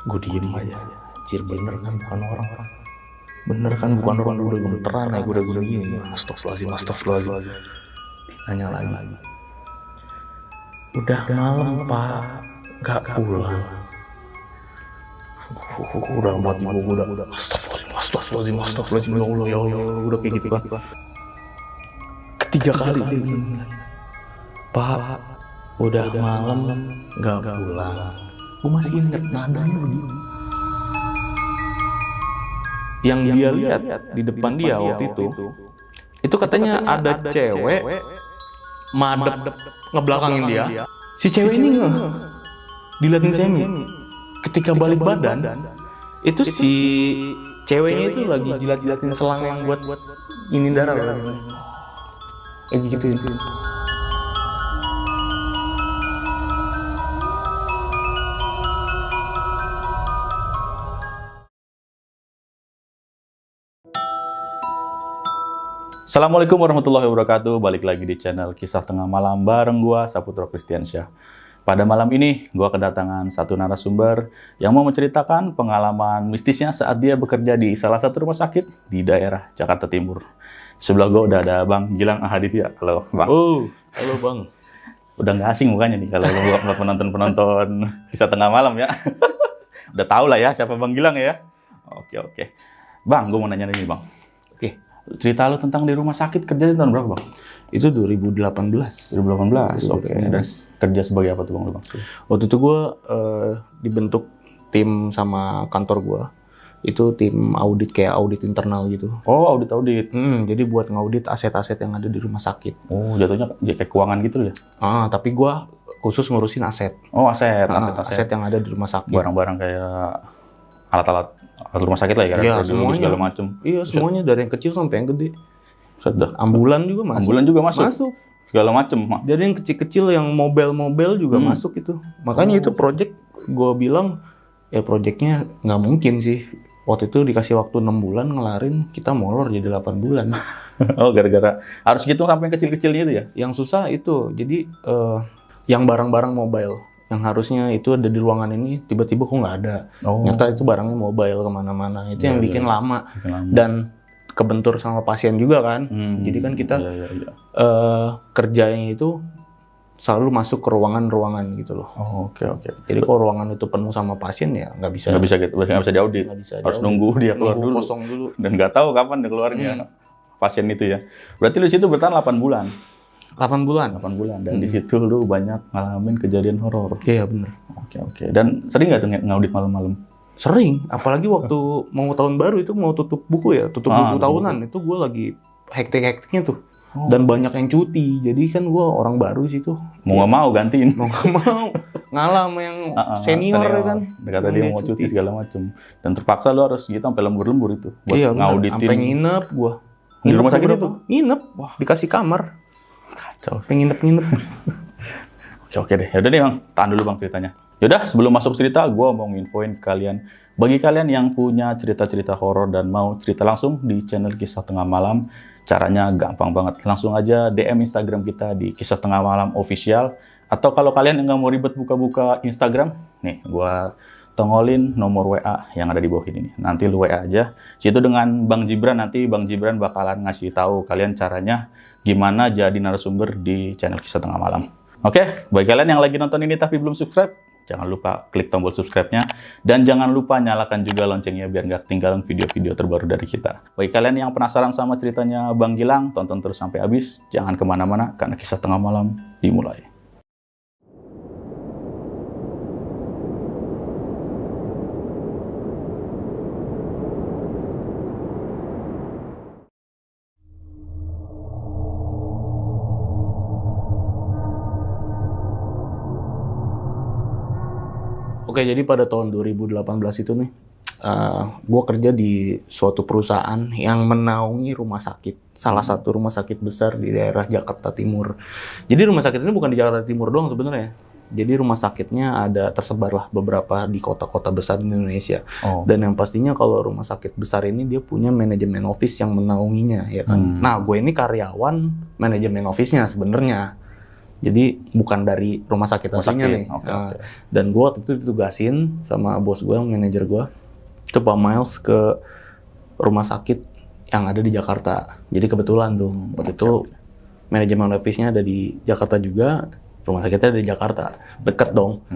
Gue diem aja. Cir bener kan bukan orang. Bener kan bukan orang, gue udah gemeteran ya, gue udah gini. Astagfirullahaladzim. Nanya lagi. Udah malam pak, gak pulang. Udah mati gue udah. Astagfirullahaladzim. Ya Allah, udah kayak gitu kan. Ketiga kali dia bilang, Pak, udah malam gak pulang. Gue masih inget nadanya begini. Yang dia lihat di depan dia waktu itu katanya ada cewek madep ngebelakangin dia. Si cewek ini diliatin Semi. Ketika balik badan, itu si ceweknya itu lagi jilat-jilatin selang yang buat ini darah lagi. Kayak gitu itu. Assalamualaikum warahmatullahi wabarakatuh. Balik lagi di channel Kisah Tengah Malam bareng gua Saputro Kristiansyah. Pada malam ini gua kedatangan satu narasumber yang mau menceritakan pengalaman mistisnya saat dia bekerja di salah satu rumah sakit di daerah Jakarta Timur. Sebelah gua udah ada Bang Gilang Ahaditya. Halo Bang. Halo Bang. Udah nggak asing mukanya nih kalau buat penonton Kisah Tengah Malam ya. Udah tau lah ya siapa Bang Gilang ya. Oke. Bang, gua mau nanya nih Bang. Oke. Cerita lo tentang di rumah sakit kerja di tahun berapa Bang? Itu 2018. 2018, oke. Dan kerja sebagai apa tuh Bang? Waktu itu gue dibentuk tim sama kantor gue. Itu tim audit, kayak audit internal gitu. Oh, audit. Jadi buat ngaudit aset-aset yang ada di rumah sakit. Oh, jatuhnya ya kayak keuangan gitu ya? Tapi gue khusus ngurusin aset. Oh, aset yang ada di rumah sakit. Barang-barang kayak alat-alat rumah sakit lah ya, iya, semuanya segala macam. Iya, semuanya dari yang kecil sampai yang gede. Sudah. Ambulan juga masuk. Masuk. Segala macam. Dari yang kecil-kecil yang mobile juga masuk itu. Makanya itu project gue bilang ya projectnya nggak mungkin sih. Waktu itu dikasih waktu 6 bulan ngelarin, kita molor jadi 8 bulan. Oh, gara-gara harus gitu sampai yang kecil-kecilnya itu ya? Yang susah itu. Jadi yang barang-barang mobile yang harusnya itu ada di ruangan ini tiba-tiba kok nggak ada. Nyata itu barangnya mobile kemana-mana. Itu yang bikin lama. Dan kebentur sama pasien juga kan. Jadi kan kita kerjanya itu selalu masuk ke ruangan-ruangan gitu loh. Oke. Jadi kalau ruangan itu penuh sama pasien ya nggak bisa diaudit. Harus nunggu dia keluar dulu. Kosong dulu. Dan nggak tahu kapan dia keluarnya pasien itu ya. Berarti lu situ bertahan 8 bulan. 8 bulan. Dan di situ lu banyak ngalamin kejadian horor. Iya bener. Oke. Dan sering nggak tuh ngaudit malam-malam? Sering. Apalagi waktu mau tahun baru itu mau tutup buku ya, tutup buku tahunan. Itu gue lagi hektik-hektiknya tuh. Dan banyak yang cuti. Jadi kan gue orang baru di situ. Mau nggak mau gantiin. Mau nggak mau. Ngalah sama yang senior ya kan. Kata dia mau cuti segala macam. Dan terpaksa lu harus gitu sampai lembur-lembur itu buat ngauditin. Sampai nginep gue. Di rumah sakit itu? Nginep. Wah, dikasih kamar. Kacau. Nginep. Oke deh. Yaudah deh Bang, tahan dulu Bang ceritanya. Yaudah, sebelum masuk cerita, gue mau nginfoin ke kalian. Bagi kalian yang punya cerita-cerita horor dan mau cerita langsung di channel Kisah Tengah Malam, caranya gampang banget. Langsung aja DM Instagram kita di Kisah Tengah Malam Official. Atau kalau kalian nggak mau ribet buka-buka Instagram, nih gue tongolin nomor WA yang ada di bawah ini. Nanti lu WA aja. Situ dengan Bang Gibran, nanti Bang Gibran bakalan ngasih tahu kalian caranya gimana jadi narasumber di channel Kisah Tengah Malam. Oke, bagi kalian yang lagi nonton ini tapi belum subscribe, jangan lupa klik tombol subscribe-nya. Dan jangan lupa nyalakan juga loncengnya biar nggak ketinggalan video-video terbaru dari kita. Bagi kalian yang penasaran sama ceritanya Bang Gilang, tonton terus sampai habis. Jangan kemana-mana karena Kisah Tengah Malam dimulai. Oke, jadi pada tahun 2018 itu nih, gue kerja di suatu perusahaan yang menaungi rumah sakit. Salah satu rumah sakit besar di daerah Jakarta Timur. Jadi rumah sakit ini bukan di Jakarta Timur doang sebenarnya. Jadi rumah sakitnya ada tersebar lah beberapa di kota-kota besar di Indonesia. Dan yang pastinya kalau rumah sakit besar ini dia punya manajemen office yang menaunginya, ya kan. Nah, gue ini karyawan manajemen office-nya sebenarnya. Jadi bukan dari rumah sakit aslinya nih. Oke, oke. Dan gue waktu itu ditugasin sama bos gue, manajer gue, ke Pak Miles ke rumah sakit yang ada di Jakarta. Jadi kebetulan tuh waktu itu manajemen office-nya ada di Jakarta juga, rumah sakitnya ada di Jakarta, deket dong.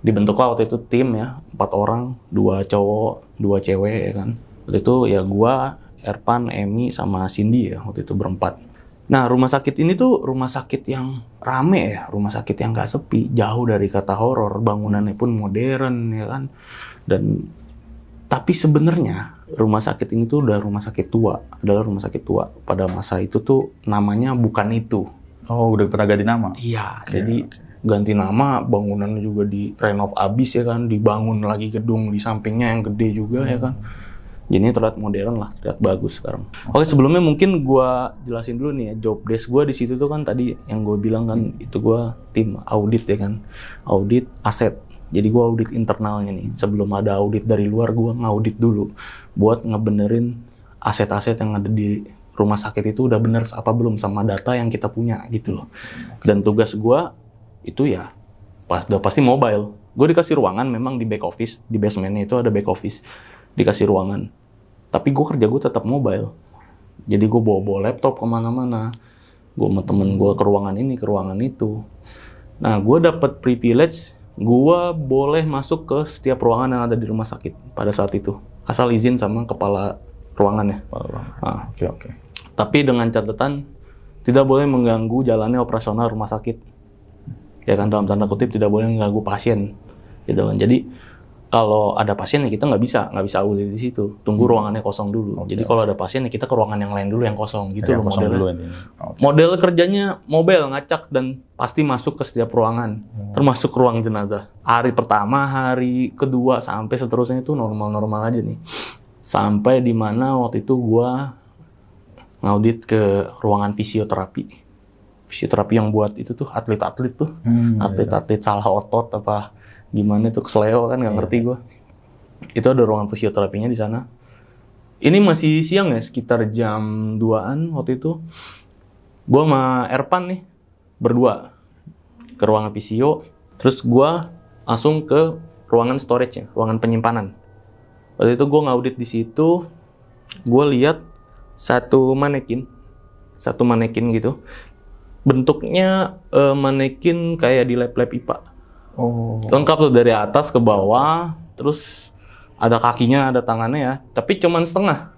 Dibentuklah waktu itu tim ya, 4 orang, 2 cowok, 2 cewek ya kan. Waktu itu ya gue, Erpan, Emi, sama Cindy ya waktu itu berempat. Nah, rumah sakit ini tuh rumah sakit yang rame ya, rumah sakit yang nggak sepi, jauh dari kata horor, bangunannya pun modern ya kan. Dan tapi sebenarnya rumah sakit ini tuh udah rumah sakit tua, adalah rumah sakit tua. Pada masa itu tuh namanya bukan itu. Oh, udah pernah ganti nama? Iya, jadi ganti nama, bangunannya juga direnov abis ya kan, dibangun lagi gedung di sampingnya yang gede juga ya kan. Jadi terlihat modern lah, terlihat bagus sekarang. Oke, sebelumnya mungkin gua jelasin dulu nih ya, job desk gua di situ tuh kan tadi yang gue bilang kan, itu gua tim audit ya kan, audit aset. Jadi gua audit internalnya nih. Sebelum ada audit dari luar, gua ngaudit dulu buat ngebenerin aset-aset yang ada di rumah sakit itu udah bener apa belum sama data yang kita punya gitu loh. Dan tugas gua itu ya udah pasti mobile. Gue dikasih ruangan memang di back office, di basementnya itu ada back office, dikasih ruangan. Tapi gue kerja gue tetap mobile. Jadi gue bawa laptop kemana-mana. Gue sama temen gue ke ruangan ini, ke ruangan itu. Nah, gue dapat privilege, gue boleh masuk ke setiap ruangan yang ada di rumah sakit pada saat itu. Asal izin sama kepala ruangannya. Nah, Oke. tapi dengan catatan, tidak boleh mengganggu jalannya operasional rumah sakit. Ya kan, dalam tanda kutip tidak boleh mengganggu pasien. Gitu kan. Jadi kalau ada pasien ya kita nggak bisa audit di situ. Tunggu ruangannya kosong dulu. Jadi kalau ada pasien ya kita ke ruangan yang lain dulu yang kosong gitu loh modelnya. Model kerjanya mobile, ngacak dan pasti masuk ke setiap ruangan, termasuk ruang jenazah. Hari pertama, hari kedua sampai seterusnya itu normal-normal aja nih. Sampai di mana waktu itu gua ngaudit ke ruangan fisioterapi. Fisioterapi yang buat itu tuh atlet-atlet tuh. Atlet-atlet salah otot apa gimana tuh kesleo kan nggak ngerti gue. Itu ada ruangan fisioterapinya di sana. Ini masih siang ya, sekitar jam 2-an waktu itu. Gue sama Erpan nih berdua ke ruangan fisio. Terus gue langsung ke ruangan storage ya, ruangan penyimpanan. Waktu itu gue ngaudit di situ. Gue lihat satu manekin gitu. Bentuknya manekin kayak di lab-lab IPA. Lengkap tuh dari atas ke bawah, terus ada kakinya, ada tangannya ya, tapi cuman setengah.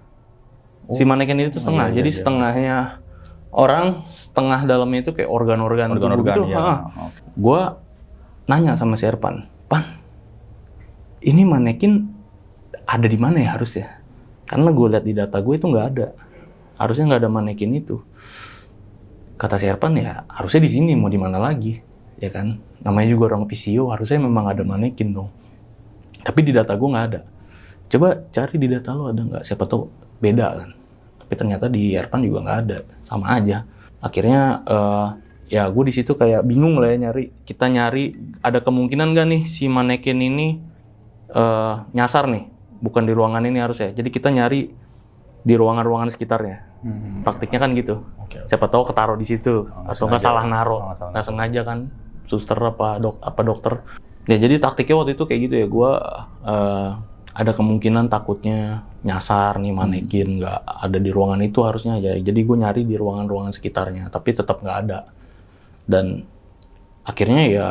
Si manekin itu setengah, jadi setengahnya orang, setengah dalamnya itu kayak organ-organ tubuh gitu. Gua nanya sama si Erpan, Pan, ini manekin ada di mana ya harusnya? Karena gue lihat di data gue itu nggak ada, harusnya nggak ada manekin itu. Kata si Erpan ya harusnya di sini, mau di mana lagi, ya kan? Namanya juga orang visio, harusnya memang ada manekin dong. Tapi di data gue nggak ada. Coba cari di data lo ada nggak? Siapa tahu beda kan. Tapi ternyata di Erpan juga nggak ada, sama aja. Akhirnya ya gue di situ kayak bingung lah ya nyari. Kita nyari ada kemungkinan nggak nih si manekin ini nyasar nih, bukan di ruangan ini harusnya. Jadi kita nyari di ruangan-ruangan sekitarnya. Praktiknya kan gitu. Siapa tahu ketaruh di situ atau nggak salah naruh, nggak sengaja kan. Suster apa dokter. Ya jadi taktiknya waktu itu kayak gitu ya, gue ada kemungkinan takutnya nyasar nih manekin, nggak ada di ruangan itu harusnya aja. Jadi gue nyari di ruangan-ruangan sekitarnya, tapi tetap nggak ada. Dan akhirnya ya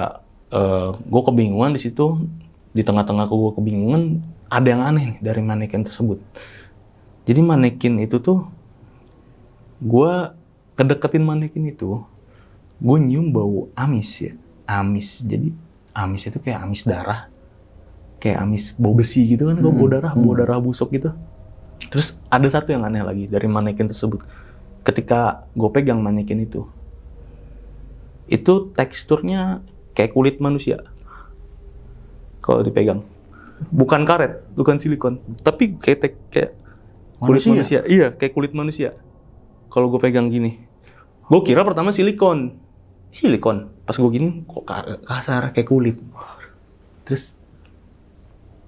gue kebingungan di situ. Di tengah-tengah gue kebingungan, ada yang aneh nih dari manekin tersebut. Jadi manekin itu tuh, gue kedeketin manekin itu, gue nyium bau amis ya. Amis, jadi amis itu kayak amis darah, kayak amis bau besi gitu kan, kalau bau darah busuk gitu. Terus ada satu yang aneh lagi dari manekin tersebut. Ketika gue pegang manekin itu teksturnya kayak kulit manusia. Kalau dipegang, bukan karet, bukan silikon, tapi kayak kulit manusia. Iya, kayak kulit manusia. Kalau gue pegang gini, gue kira pertama silikon. Pas gue gini kok kasar kayak kulit. Terus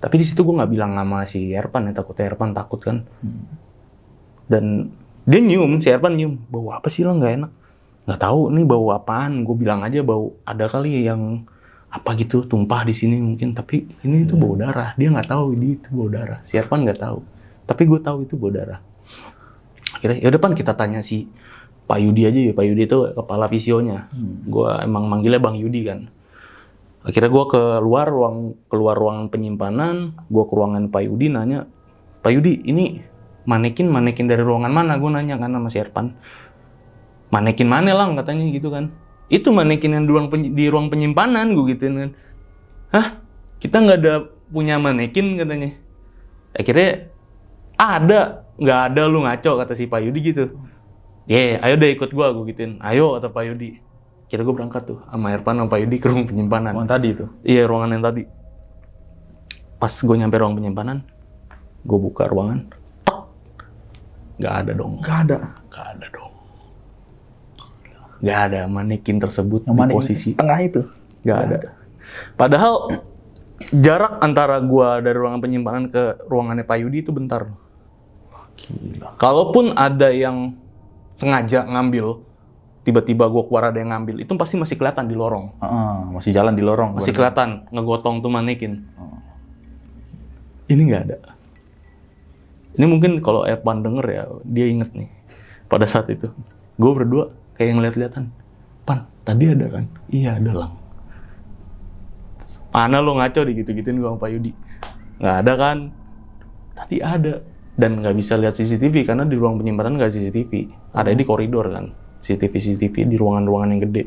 tapi di situ gue nggak bilang sama si Erpan ya, takutnya Erpan takut kan. Dan dia si Erpan nyium, bau apa sih lo, nggak enak. nggak tahu nih bau apaan. Gue bilang aja bau ada kali yang apa gitu tumpah di sini mungkin, tapi ini itu bau darah. Dia nggak tahu ini itu bau darah. Si Erpan nggak tahu, tapi gue tahu itu bau darah. Akhirnya ya depan kita tanya si Pak Yudi aja ya. Pak Yudi itu kepala visionya. Gue emang manggilnya Bang Yudi kan. Akhirnya gue keluar ruangan penyimpanan. Gue ke ruangan Pak Yudi nanya, Pak Yudi ini manekin dari ruangan mana? Gue nanya kan sama si Erpan. Manekin mana lang katanya gitu kan. Itu manekin yang di ruang penyimpanan, gue gituin kan. Hah? Kita nggak ada punya manekin katanya. Akhirnya ada, nggak ada lu ngaco kata si Pak Yudi gitu. Ayo deh ikut gue gituin. Ayo kata Pak Yudi. Kira gue berangkat tuh sama Erpan sama Pak Yudi ke ruang penyimpanan. Ruangan tadi itu? Iya, ruangan yang tadi. Pas gue nyampe ruang penyimpanan, gue buka ruangan, nggak ada dong. Nggak ada dong. Nggak ada manekin tersebut yang di posisi tengah itu. Nggak ada. Padahal jarak antara gua dari ruangan penyimpanan ke ruangannya Pak Yudi itu bentar. Gila. Kalaupun ada yang sengaja ngambil, tiba-tiba gua keluar ada yang ngambil, itu pasti masih kelihatan di lorong. Masih jalan di lorong. Masih kelihatan ngegotong tuh manekin. Ini nggak ada. Ini mungkin kalau Erpan denger ya, dia inget nih pada saat itu. Gue berdua kayak ngeliat-liatan. Pan, tadi ada kan? Iya ada lang. Mana lo ngaco digitu-gituin gue sama Pak Yudi. Nggak ada kan? Tadi ada. Dan nggak bisa lihat CCTV karena di ruang penyimpanan nggak CCTV. Ada di koridor kan. CCTV di ruangan-ruangan yang gede.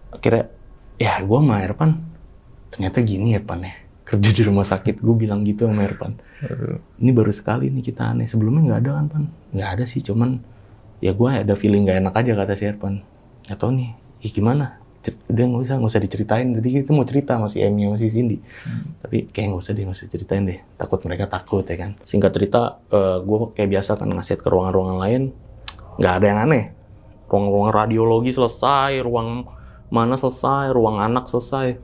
Akhirnya, ya gue sama Erpan. Ternyata gini Erpan ya. Kerja di rumah sakit, gue bilang gitu sama Erpan. Ini baru sekali nih kita aneh. Sebelumnya nggak ada kan Pan? Nggak ada sih, cuman ya gue ada feeling nggak enak aja kata si Erpan. Nggak tahu nih, gimana? Udah nggak usah diceritain. Tadi kita mau cerita masih Emi masih Cindy. Tapi kayak nggak usah ceritain deh. Takut mereka takut ya kan. Singkat cerita, gue kayak biasa kan ngasih ke ruangan-ruangan lain. Nggak ada yang aneh. Ruang-ruang radiologi selesai, ruang mana selesai, ruang anak selesai.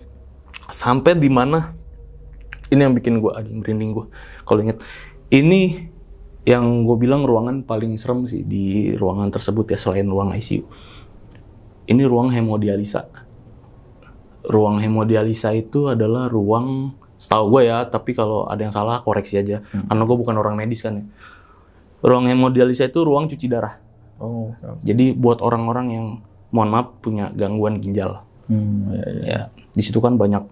Sampai di mana? Ini yang bikin gue merinding gue. Kalau inget, ini yang gue bilang ruangan paling serem sih di ruangan tersebut ya selain ruang ICU. Ini ruang hemodialisa. Ruang hemodialisa itu adalah ruang, setahu gue ya, tapi kalau ada yang salah koreksi aja. Karena gue bukan orang medis kan ya. Ruang hemodialisa itu ruang cuci darah. Jadi buat orang-orang yang mohon maaf punya gangguan ginjal. Ya, di situ kan banyak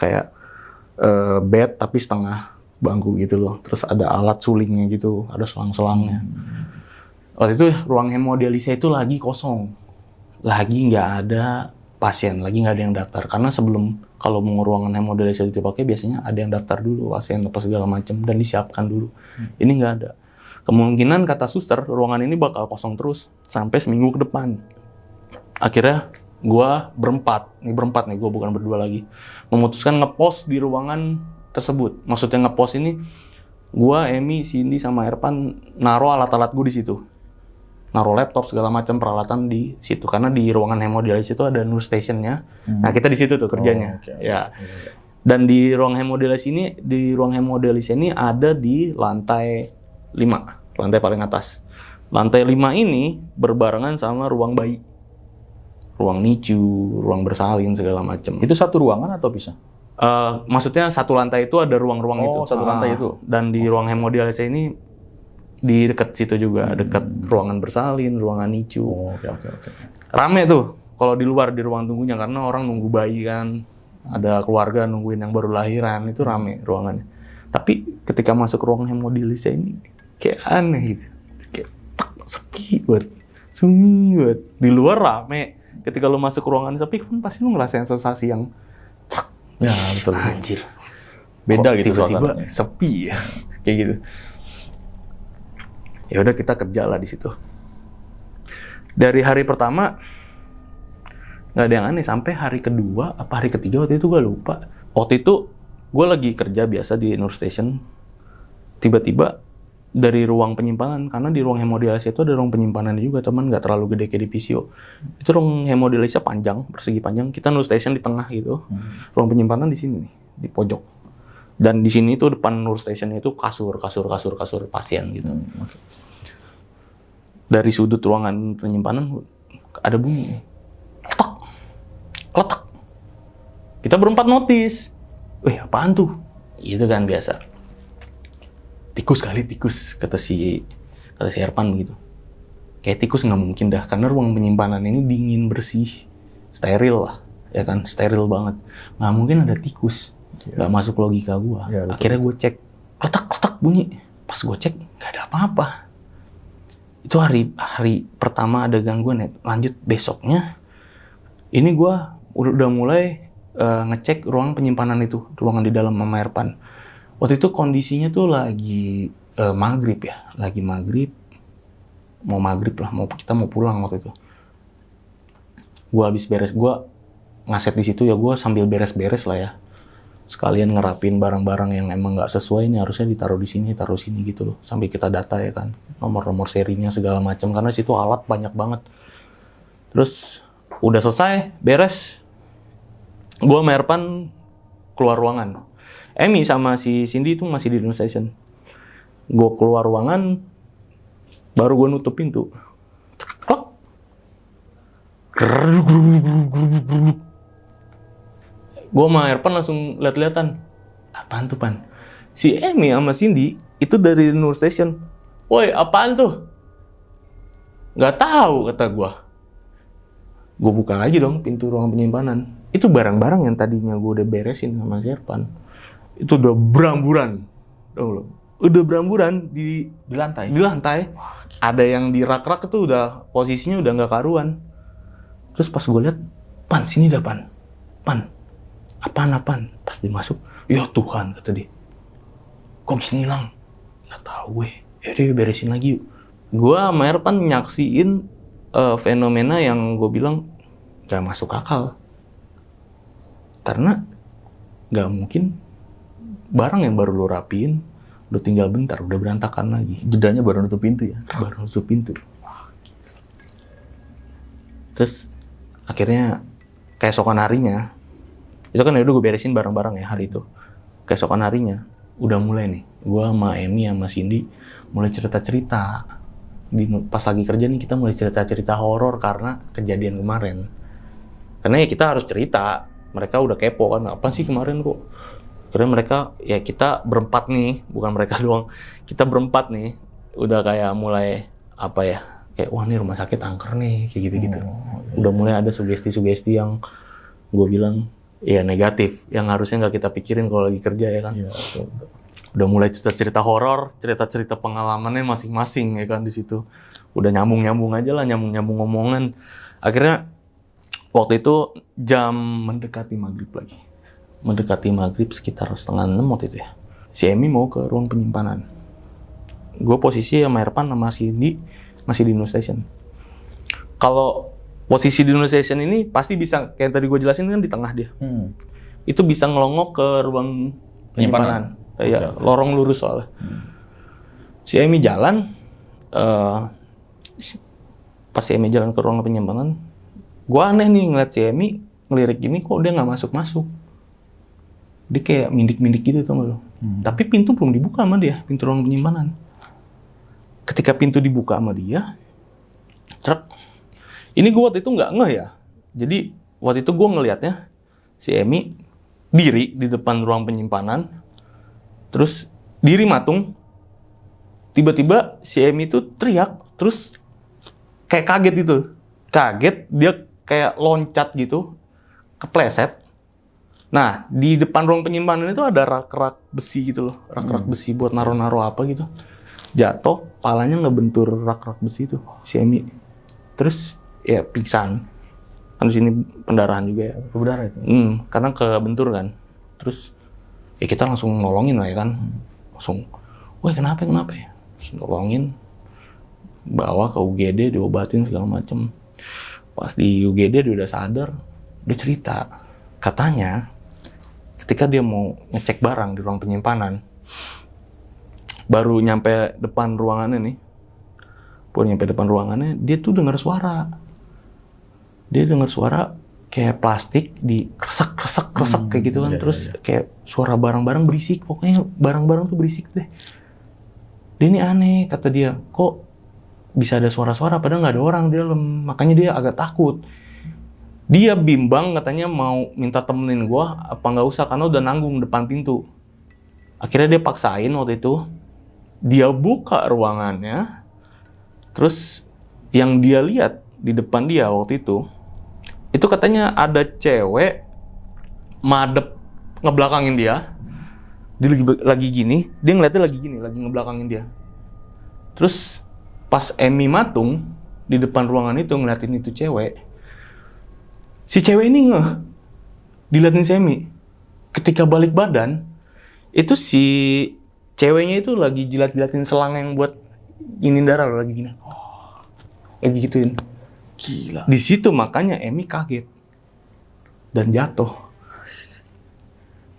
kayak bed tapi setengah bangku gitu loh. Terus ada alat sulingnya gitu, ada selang-selangnya. Waktu itu ruang hemodialisa itu lagi kosong. Lagi nggak ada pasien, lagi nggak ada yang daftar. Karena sebelum kalau mau ruangan hemodialisa itu dipakai, biasanya ada yang daftar dulu, pasien apa segala macam, dan disiapkan dulu. Ini nggak ada. Kemungkinan kata suster, ruangan ini bakal kosong terus sampai seminggu ke depan. Akhirnya gue berempat nih, gue bukan berdua lagi, memutuskan ngepost di ruangan tersebut. Maksudnya ngepost ini, gue, Emi, Cindy, sama Erpan naruh alat-alat gue di situ, naruh laptop segala macam peralatan di situ karena di ruangan hemodialisis itu ada nurse stationnya. Nah kita di situ tuh kerjanya. Ya. Dan di ruang hemodialisis ini ada di lantai 5, lantai paling atas. Lantai 5 ini berbarengan sama ruang bayi. Ruang NICU, ruang bersalin segala macam. Itu satu ruangan atau bisa? Maksudnya satu lantai itu ada ruang-ruang itu. Satu lantai itu. Dan di ruang hemodialisis ini di dekat situ juga, dekat ruangan bersalin, ruangan NICU. Oke. Rame tuh kalau di luar di ruang tunggunya karena orang nunggu bayi kan. Ada keluarga nungguin yang baru lahiran, itu rame ruangannya. Tapi ketika masuk ruang hemodialisis ini kayak aneh gitu. Kayak sepi banget. Sunyi banget. Di luar rame. Ketika lu masuk ruangan sepi kan pasti lu ngerasain sensasi yang ya betul. Anjir. Beda gitu tiba-tiba suasananya. sepi ya. Kayak gitu. Ya udah kita kerja lah di situ. Dari hari pertama nggak ada yang aneh sampai hari kedua apa hari ketiga waktu itu gue lupa. Waktu itu gue lagi kerja biasa di nurse station. Tiba-tiba dari ruang penyimpanan, karena di ruang hemodialisis itu ada ruang penyimpanan juga teman, nggak terlalu gede kayak di visio. Itu ruang hemodialisis panjang, persegi panjang. Kita nurse station di tengah gitu. Ruang penyimpanan di sini nih, di pojok. Dan di sini tuh depan nurse station itu kasur pasien gitu. Dari sudut ruangan penyimpanan ada bunyi. Kletak. Kletak. Kita berempat notice. Wih, apaan tuh? Gitu kan biasa. Tikus kali, tikus, kata si Erpan begitu. Kayak tikus nggak mungkin dah, karena ruang penyimpanan ini dingin, bersih, steril lah, ya kan, steril banget. Nggak mungkin ada tikus, nggak masuk logika gua. Ya, akhirnya gue cek, kletak bunyi. Pas gue cek, nggak ada apa-apa. Itu hari pertama ada gangguan ya. Lanjut besoknya, ini gue udah mulai ngecek ruang penyimpanan itu, ruangan di dalam Mama Erpan. Waktu itu kondisinya tuh lagi maghrib ya, lagi maghrib, mau maghrib lah, kita mau pulang waktu itu. Gue habis beres, gue ngaset di situ ya, gue sambil beres-beres lah ya. Sekalian ngerapin barang-barang yang emang nggak sesuai, ini harusnya ditaruh di sini, taruh sini gitu loh. Sampai kita data ya kan, nomor-nomor serinya segala macam, karena situ alat banyak banget. Terus udah selesai, beres. Gue sama Erpan keluar ruangan. Emi sama si Cindy itu masih di room station. Gue keluar ruangan, baru gue nutup pintu. Ceklok. Gue sama Erpan langsung lihat-lihatan. Apaan tuh, Pan? Si Emi sama Cindy itu dari Nur Station. Woi, apaan tuh? Gak tahu, kata gue. Gue buka lagi dong pintu ruang penyimpanan. Itu barang-barang yang tadinya gue udah beresin sama si Erpan. Itu udah beramburan. Udah beramburan di lantai. Di lantai. Ada yang di rak-rak itu udah posisinya udah nggak karuan. Terus pas gue lihat, Pan, sini dah, Pan. Apaan? Pas dia masuk, ya Tuhan, kata dia. Kok bisa hilang? Nggak tahu gue. Yaudah, beresin lagi yuk. Gue sama Erpan nyaksiin fenomena yang gue bilang nggak masuk akal. Karena nggak mungkin barang yang baru lo rapiin, udah tinggal bentar, udah berantakan lagi. Jedanya baru nutup pintu ya? Baru nutup pintu. Terus akhirnya keesokan harinya, itu kan udah gue beresin barang-barang ya hari itu. Keesokan harinya, udah mulai nih, gue sama Emi sama Cindy mulai cerita-cerita. Pas lagi kerja nih, kita mulai cerita-cerita horor karena kejadian kemarin. Karena ya kita harus cerita, mereka udah kepo kan, apa sih kemarin kok? Karena mereka, ya kita berempat nih, bukan mereka doang, kita berempat nih, udah kayak mulai, apa ya, kayak wah nih rumah sakit angker nih, kayak gitu-gitu. Udah mulai ada sugesti-sugesti yang gue bilang, ya negatif, yang harusnya nggak kita pikirin kalau lagi kerja ya kan. Ya, udah mulai cerita-cerita horor, cerita-cerita pengalamannya masing-masing ya kan di situ. Udah nyambung-nyambung aja lah, nyambung-nyambung omongan. Akhirnya waktu itu jam mendekati maghrib lagi. Mendekati maghrib sekitar 5:30 waktu itu ya. Si Emi mau ke ruang penyimpanan. Gue posisi sama Erpan sama Cindy masih di Nur Station. Kalau posisi di Nur Station ini pasti bisa, kayak tadi gue jelasin kan di tengah dia. Itu bisa ngelongok ke ruang penyimpanan. Ya, lorong lurus soalnya. Si Emi jalan, pas si Emi jalan ke ruang penyimpanan, gue aneh nih ngeliat si Emi ngelirik gini, kok dia nggak masuk-masuk. Dia kayak mindik-mindik gitu tuh lo. Tapi pintu belum dibuka sama dia, pintu ruang penyimpanan. Ketika pintu dibuka sama dia, truk. Ini gue waktu itu nggak ngeh ya. Jadi waktu itu gue ngelihatnya si Emi diri di depan ruang penyimpanan. Terus diri matung, tiba-tiba si Emi itu teriak, terus kayak kaget gitu. Kaget, dia kayak loncat gitu, kepleset. Nah, di depan ruang penyimpanan itu ada rak-rak besi gitu loh. Rak-rak besi buat naro-naro apa gitu. Jatuh, palanya ngebentur rak-rak besi itu, si Emi. Terus, ya pingsan. Kan di sini pendarahan juga ya. Berdarah itu? Karena kebentur kan. Terus, ya kita langsung nolongin lah ya kan. Langsung, woi kenapa ya? Terus nolongin, bawa ke UGD, diobatin segala macem. Pas di UGD dia udah sadar, dia cerita. Katanya, ketika dia mau ngecek barang di ruang penyimpanan, baru nyampe depan ruangannya nih, dia tuh dengar suara. Dia dengar suara kayak plastik di kresek kayak gitu kan. Terus kayak suara barang-barang berisik, pokoknya barang-barang tuh berisik deh. Dia ini aneh, kata dia, kok bisa ada suara-suara padahal nggak ada orang di dalam. Makanya dia agak takut. Dia bimbang katanya mau minta temenin gue apa nggak usah karena udah nanggung depan pintu. Akhirnya dia paksain waktu itu. Dia buka ruangannya. Terus yang dia lihat di depan dia waktu itu katanya ada cewek madep ngebelakangin dia. Dia lagi gini, dia ngeliatnya lagi gini, lagi ngebelakangin dia. Terus pas Emi matung di depan ruangan itu ngeliatin itu cewek, si cewek ini diliatin si Emi. Ketika balik badan, itu si ceweknya itu lagi jilat-jilatin selang yang buat ingin darah loh, lagi gini. Lagi gituin. Gila. Di situ makanya Emi kaget dan jatuh.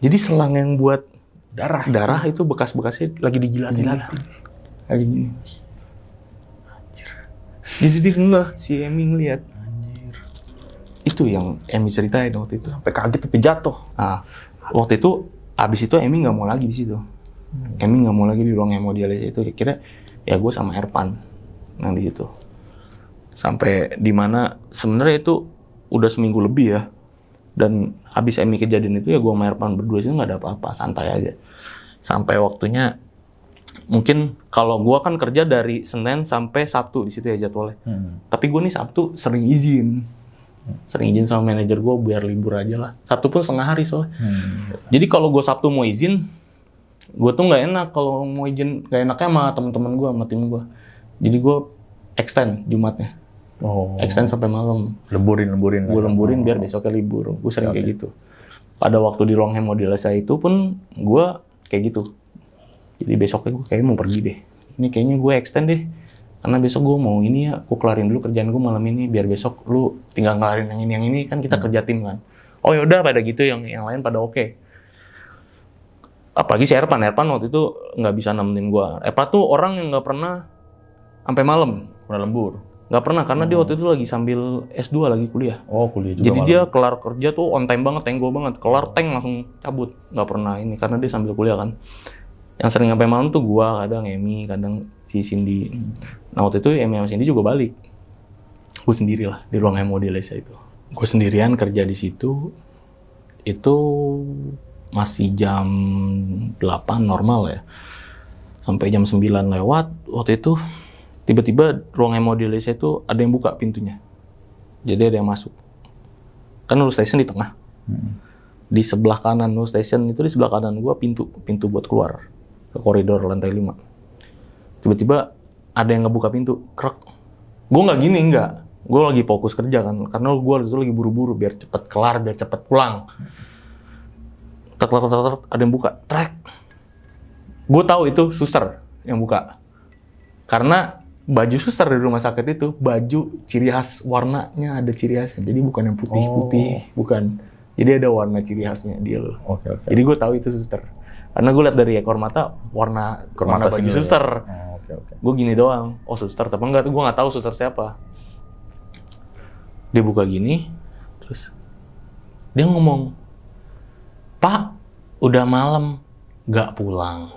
Jadi selang yang buat darah itu bekas-bekasnya lagi dijilat-jilatin. Lagi gini. Jadi dia ngeh, si Emi ngeliat. Itu yang Emi ceritain waktu itu. Sampai kaget, sampai jatuh. Nah, waktu itu, abis itu Emi nggak mau lagi di situ. Emi nggak mau lagi di ruang hemodialisis itu. Kira ya gue sama Erpan yang di situ. Sampai di mana sebenarnya itu udah seminggu lebih ya. Dan habis Emi kejadian itu ya gue sama Erpan berdua sih nggak ada apa-apa, santai aja. Sampai waktunya mungkin kalau gue kan kerja dari Senin sampai Sabtu di situ ya jadwalnya. Tapi gue nih Sabtu sering izin sama manajer gue biar libur aja lah. Sabtu pun setengah hari soalnya. Jadi kalau gue Sabtu mau izin, gue tuh nggak enak kalau mau izin, nggak enaknya sama teman-teman gue, sama tim gue. Jadi gue extend Jumatnya. Extend sampai malam. Lemburin. Gue lemburin biar besoknya libur. Gue sering kayak gitu. Pada waktu di ruang hemodialisis itu pun gue kayak gitu. Jadi besoknya gue kayaknya mau pergi deh. Ini kayaknya gue extend deh. Karena besok gue mau ini ya, gue kelarin dulu kerjaan gue malam ini. Biar besok lu tinggal ngelarin yang ini kan kita kerja tim kan. Oh yaudah pada gitu, yang lain pada oke. Apalagi si Erpan waktu itu nggak bisa nemenin gue. Erpan tuh orang yang nggak pernah sampai malam. Pernah lembur? Nggak pernah, karena dia waktu itu lagi sambil S2 lagi kuliah. Oh, kuliah juga. Jadi malam. dia kelar kerja tuh on time banget, tenggo banget. Kelar tank langsung cabut. Nggak pernah ini, karena dia sambil kuliah kan. Yang sering sampai malam tuh gua, kadang Emi, kadang si Cindy. Nah waktu itu Emi sama Cindy juga balik. Gue sendiri lah di ruang hemodialisis itu. Gue sendirian kerja di situ. Itu masih jam 8 normal ya. Sampai jam 9 lewat. Waktu itu tiba-tiba ruang hemodialisis itu ada yang buka pintunya. Jadi ada yang masuk. Kan nurse station di tengah. Di sebelah kanan nurse station itu, di sebelah kanan gua pintu buat keluar ke koridor lantai 5. Tiba-tiba ada yang ngebuka pintu, krek. Gua nggak gini, enggak. Gua lagi fokus kerja kan, karena gua itu lagi buru-buru biar cepet kelar, biar cepet pulang. Tek, ada yang buka, trek. Gua tahu itu suster yang buka. Karena baju suster di rumah sakit itu, baju ciri khas, warnanya ada ciri khasnya. Jadi bukan yang putih-putih, bukan. Jadi ada warna ciri khasnya dia loh. Oke. Jadi gue tahu itu suster. Karena gue lihat dari ekor mata warna baju suster. Oke. Gue gini doang, oh suster, tapi enggak, gue nggak tahu suster siapa. Dia buka gini, terus dia ngomong, "Pak, udah malam, nggak pulang."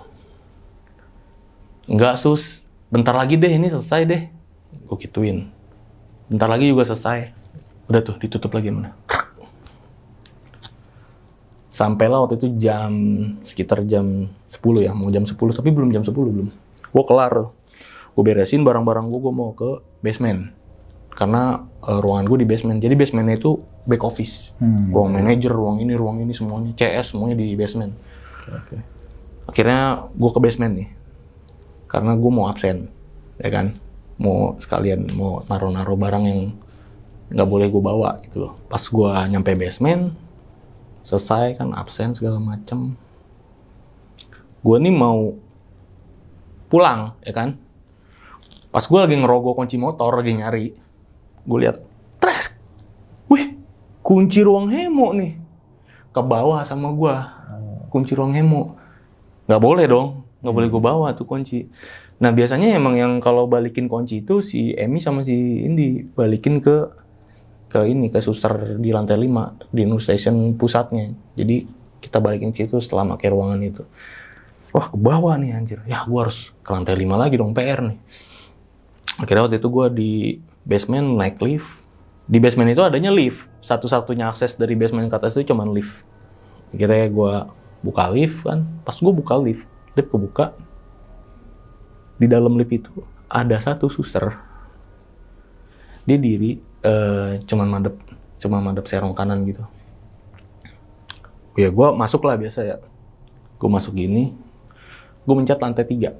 "Nggak sus, bentar lagi deh, ini selesai deh." Gue gituin. Bentar lagi juga selesai. Udah tuh, ditutup lagi mana. Sampailah waktu itu sekitar jam 10 ya, mau jam 10, tapi belum jam 10 belum. Gue kelar, gue beresin barang-barang gue mau ke basement. Karena ruangan gue di basement, jadi basementnya itu back office. Ruang manajer, ruang ini semuanya, CS semuanya di basement. Oke. Akhirnya gue ke basement nih, karena gue mau absen, ya kan, mau sekalian mau naruh barang yang nggak boleh gue bawa gitu loh. Pas gue nyampe basement, selesai kan absen segala macem, gue nih mau pulang, ya kan. Pas gue lagi ngerogoh kunci motor, lagi nyari, gue lihat, tres, wih, kunci ruang hemo nih, ke bawah sama gue, kunci ruang hemo, nggak boleh dong, nggak boleh gue bawa tuh kunci. Nah biasanya emang yang kalau balikin kunci itu si Emi sama si Indi balikin ke suster di lantai 5 di nurse station pusatnya. Jadi kita balikin ke situ setelah pakai ruangan itu. Wah ke bawah nih anjir, ya gue harus ke lantai 5 lagi dong, PR nih. Akhirnya waktu itu gue di basement naik lift. Di basement itu adanya lift. Satu-satunya akses dari basement ke atas itu cuma lift. Akhirnya gue buka lift kan. Pas gue buka lift kebuka. Di dalam lift itu ada satu suster. Dia diri cuma madep serong kanan gitu. Ya gue masuk lah biasa ya. Gue masuk gini. Gue mencet lantai 3.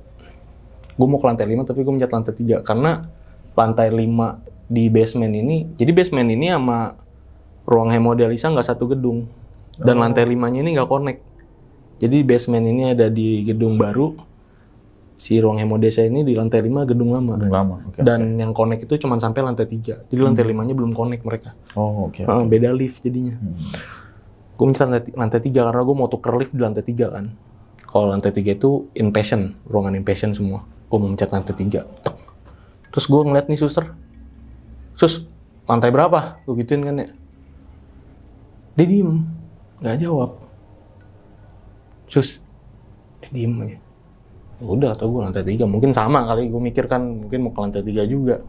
Gue mau ke lantai 5 tapi gue mencet lantai 3 karena lantai 5 di basement ini, jadi basement ini sama ruang hemodialisa nggak satu gedung dan lantai 5-nya ini nggak connect. Jadi basement ini ada di gedung baru, si ruang hemodialisa ini di lantai 5 gedung lama. Okay, dan yang connect itu cuma sampai lantai 3. Jadi lantai 5-nya belum connect mereka. Oke. Beda lift jadinya. Gue mencet lantai 3 karena gue mau tuker lift di lantai 3 kan. Kalau lantai 3 itu inpatient, ruangan inpatient semua. Gue mau mencet lantai 3. Terus gue ngeliat nih suster. Sus, lantai berapa? Gue gituin kan ya. Dia diem, nggak jawab. Sus, dia diem aja. Udah, atau gue lantai 3. Mungkin sama kali, gue mikir kan mungkin mau ke lantai 3 juga.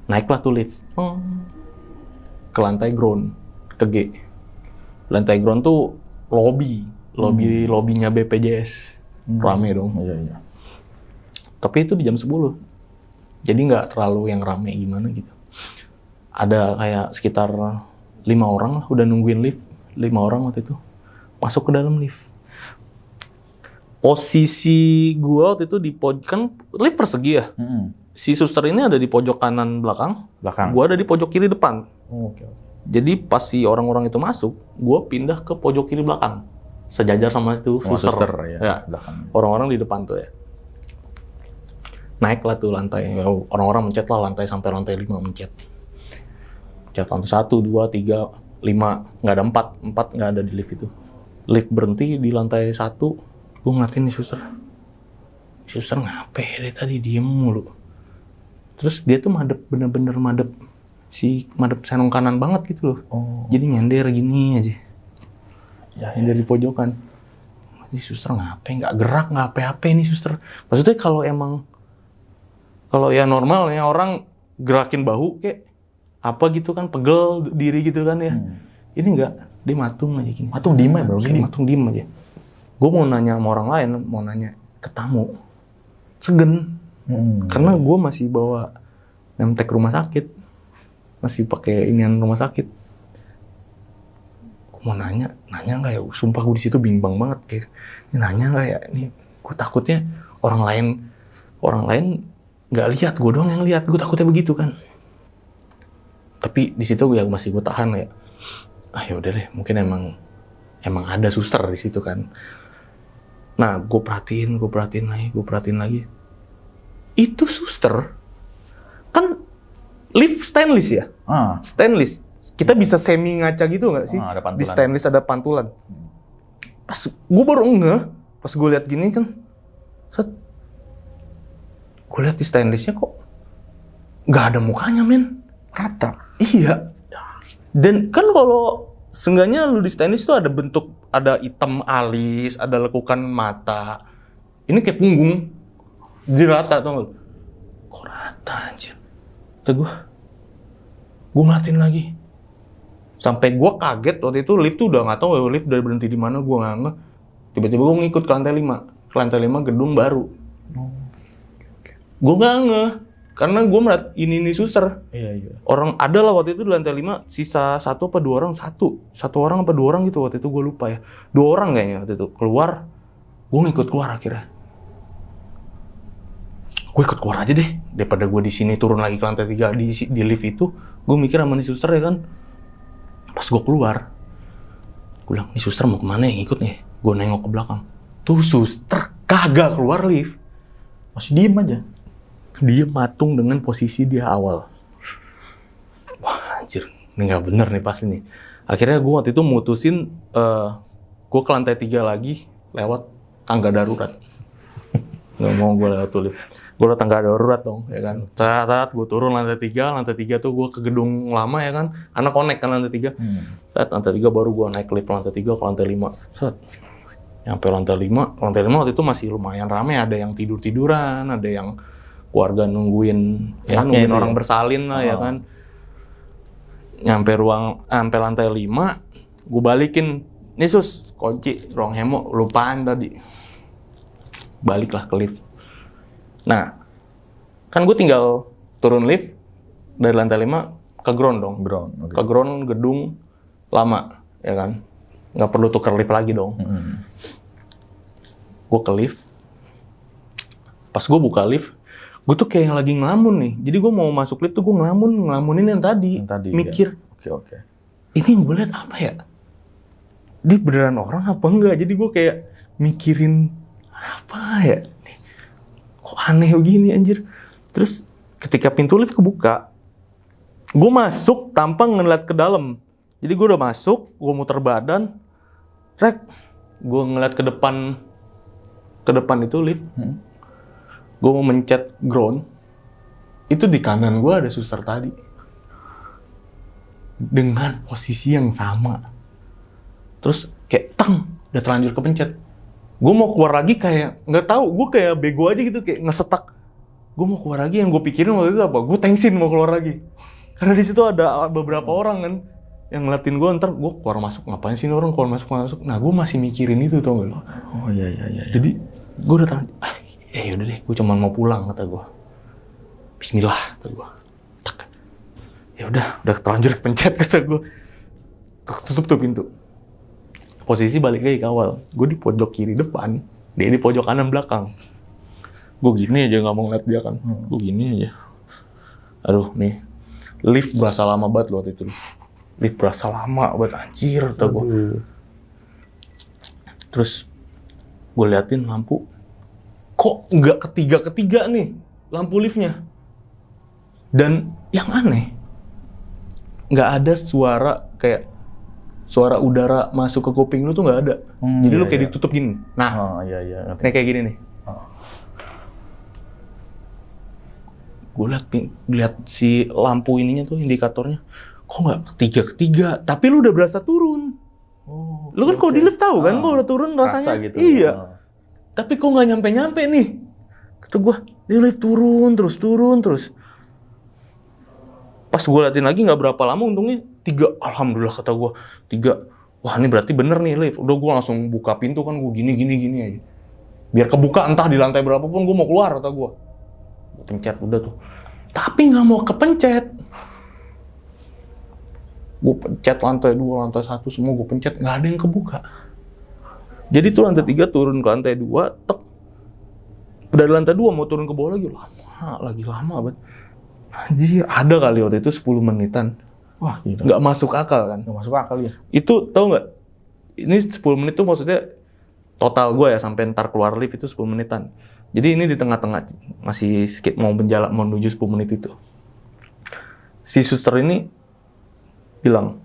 Naiklah tuh lift. Ke lantai ground, ke G. Lantai ground tuh lobbynya BPJS. Rame dong. Iya. Tapi itu di jam 10. Jadi nggak terlalu yang rame gimana gitu. Ada kayak sekitar 5 orang lah udah nungguin lift. 5 orang waktu itu. Masuk ke dalam lift. Posisi gua waktu itu di pojok, kan lift persegi ya. Si suster ini ada di pojok kanan belakang. Gua ada di pojok kiri depan. Oke. Jadi pas si orang-orang itu masuk, gua pindah ke pojok kiri belakang. Sejajar sama itu suster. Ya. Orang-orang di depan tuh ya. Naiklah tuh lantai, orang-orang mencet lah lantai sampai lantai 5 mencet lantai 1, 2, 3, 5, nggak ada 4 nggak ada di lift itu. Lift berhenti di lantai 1, gue ngeliatin nih suster ngapain dia tadi diem mulu. Terus dia tuh bener-bener madep senong kanan banget gitu loh. Jadi nyender gini aja ya, nyender di pojokan. Ini suster ngapain, nggak gerak, nggak apa-apa ini suster. Maksudnya kalau ya normalnya orang gerakin bahu kayak apa gitu kan, pegel diri gitu kan ya. Ini enggak, dia matung aja gini. Matung diem aja bro, gini. Matung diem aja. Gue mau nanya sama orang lain, mau nanya ke tamu. Segen. Karena gue masih bawa nemtek rumah sakit. Masih pakai inian rumah sakit. Gue mau nanya nggak ya? Sumpah gue di situ bimbang banget kayak. Ini nanya nggak ya? Ini gue takutnya orang lain nggak lihat, gue doang yang lihat. Gue takutnya begitu kan. Tapi di situ gue masih tahan ya. Ya udah deh, mungkin emang ada suster di situ kan. Nah, gue perhatiin lagi. Itu suster kan lift stainless ya? Stainless. Kita bisa semi ngaca gitu nggak sih? Di stainless ada pantulan. Pas gue baru pas gue lihat gini kan, gue lihat di stainlessnya kok nggak ada mukanya men, rata. Iya. Dan kan kalau seenggaknya lu di stainless itu ada bentuk, ada hitam alis, ada lekukan mata. Ini kayak punggung, jadi rata tau nggak? Kok rata anjir? Tuh gue ngeliatin lagi. Sampai gue kaget waktu itu lift tuh udah nggak tahu lift udah berhenti di mana, gue nggak ngeh. Tiba-tiba gue ngikut ke lantai 5. Ke lantai 5 gedung baru. Gue nggak ngeh. Karena gue melihat ini suster. Iya. Orang ada lah waktu itu di lantai 5, sisa 1 apa 2 orang? Satu orang apa 2 orang gitu waktu itu, gue lupa ya. 2 orang kayaknya waktu itu. Keluar, gue ngikut keluar akhirnya. Gue ikut keluar aja deh. Daripada gue di sini turun lagi ke lantai 3 di lift itu, gue mikir sama nih suster ya kan. Pas gue keluar, gue bilang, nih suster mau kemana yang ikut nih? Gue nengok ke belakang. Tuh suster kagak keluar lift. Masih diem aja. Dia matung dengan posisi dia awal. Wah anjir, ini gak bener nih pasti nih. Akhirnya gue waktu itu mutusin, gue ke lantai 3 lagi lewat tangga darurat. Gak mau gue lewat tuh lift. Gue lewat tangga darurat dong, ya kan. Saat gue turun lantai 3 tuh gue ke gedung lama ya kan. Anak connect kan lantai 3. Saat lantai 3 baru gue naik lift lantai 3 ke lantai 5. Set. Nyampe lantai 5 waktu itu masih lumayan ramai, ada yang tidur-tiduran, ada yang keluarga nungguin nungguin orang bersalin lah ya kan. Nyampe lantai 5, gue balikin, nih sus, kunci ruang hemo, lupaan tadi. Baliklah ke lift. Nah, kan gue tinggal turun lift dari lantai 5 ke ground dong. Okay. Ke ground gedung lama, ya kan. Nggak perlu tuker lift lagi dong. Gue ke lift. Pas gue buka lift, gue tuh kayak yang lagi ngelamun nih. Jadi gue mau masuk lift tuh gue ngelamunin yang tadi. Mikir. Ya. Oke. Ini yang gue liat apa ya? Dia beneran orang apa enggak? Jadi gue kayak mikirin apa ya? Kok aneh begini anjir. Terus ketika pintu lift kebuka, gue masuk tanpa ngeliat ke dalam. Jadi gue udah masuk, gue muter badan, gue ngeliat ke depan itu lift. Gue mau mencet ground, itu di kanan gue ada suster tadi. Dengan posisi yang sama. Terus kayak udah terlanjur kepencet. Gue mau keluar lagi kayak, nggak tahu, gue kayak bego aja gitu, kayak ngesetak. Gue mau keluar lagi, yang gue pikirin waktu itu apa? Gue tengsin mau keluar lagi. Karena di situ ada beberapa orang kan, yang ngeliatin gue, ntar gue keluar masuk, ngapain sih ini orang keluar masuk. Nah gue masih mikirin itu, tau gak lo? Oh iya. Jadi gue udah terlanjur, yaudah deh, gue cuma mau pulang, kata gue. Bismillah, kata gue. Ya udah terlanjur kepencet, kata gue. Tutup tuh pintu. Posisi balik lagi ke awal. Gue di pojok kiri depan, dia di pojok kanan belakang. Gue gini aja nggak mau ngeliat dia kan. Gue gini aja. Aduh nih, lift berasa lama banget loh waktu itu. Lift berasa lama banget, anjir, kata gue. Terus gue liatin lampu, kok nggak ketiga nih lampu liftnya. Dan yang aneh, nggak ada suara kayak suara udara masuk ke kuping lu tuh nggak ada. Jadi lu kayak ditutup gini. Nah, kayak gini nih. Gue lihat si lampu ininya tuh, indikatornya, kok nggak ketiga. Tapi lu udah berasa turun. Lu kan kalau di lift tahu kan, kalau udah turun rasanya. Gitu. Iya. Tapi kok nggak nyampe nih? Kata gue, di lift turun terus. Pas gue liatin lagi nggak berapa lama, untungnya 3. Alhamdulillah, kata gue, 3. Wah, ini berarti bener nih lift. Udah gue langsung buka pintu kan, gue gini aja. Biar kebuka, entah di lantai berapa pun gue mau keluar, kata gue. Gue pencet udah tuh. Tapi nggak mau kepencet. Gue pencet lantai 2, lantai 1 semua gue pencet, nggak ada yang kebuka. Jadi tuh lantai 3 turun ke lantai 2, dari lantai 2 mau turun ke bawah lagi, lama banget. Anjir, ada kali waktu itu 10 menitan. Wah, gila. Nggak masuk akal kan? Nggak masuk akal ya? Itu tau nggak? Ini 10 menit tuh maksudnya total gue ya, sampai ntar keluar lift itu 10 menitan. Jadi ini di tengah-tengah, masih sedikit mau menuju 10 menit itu. Si suster ini bilang,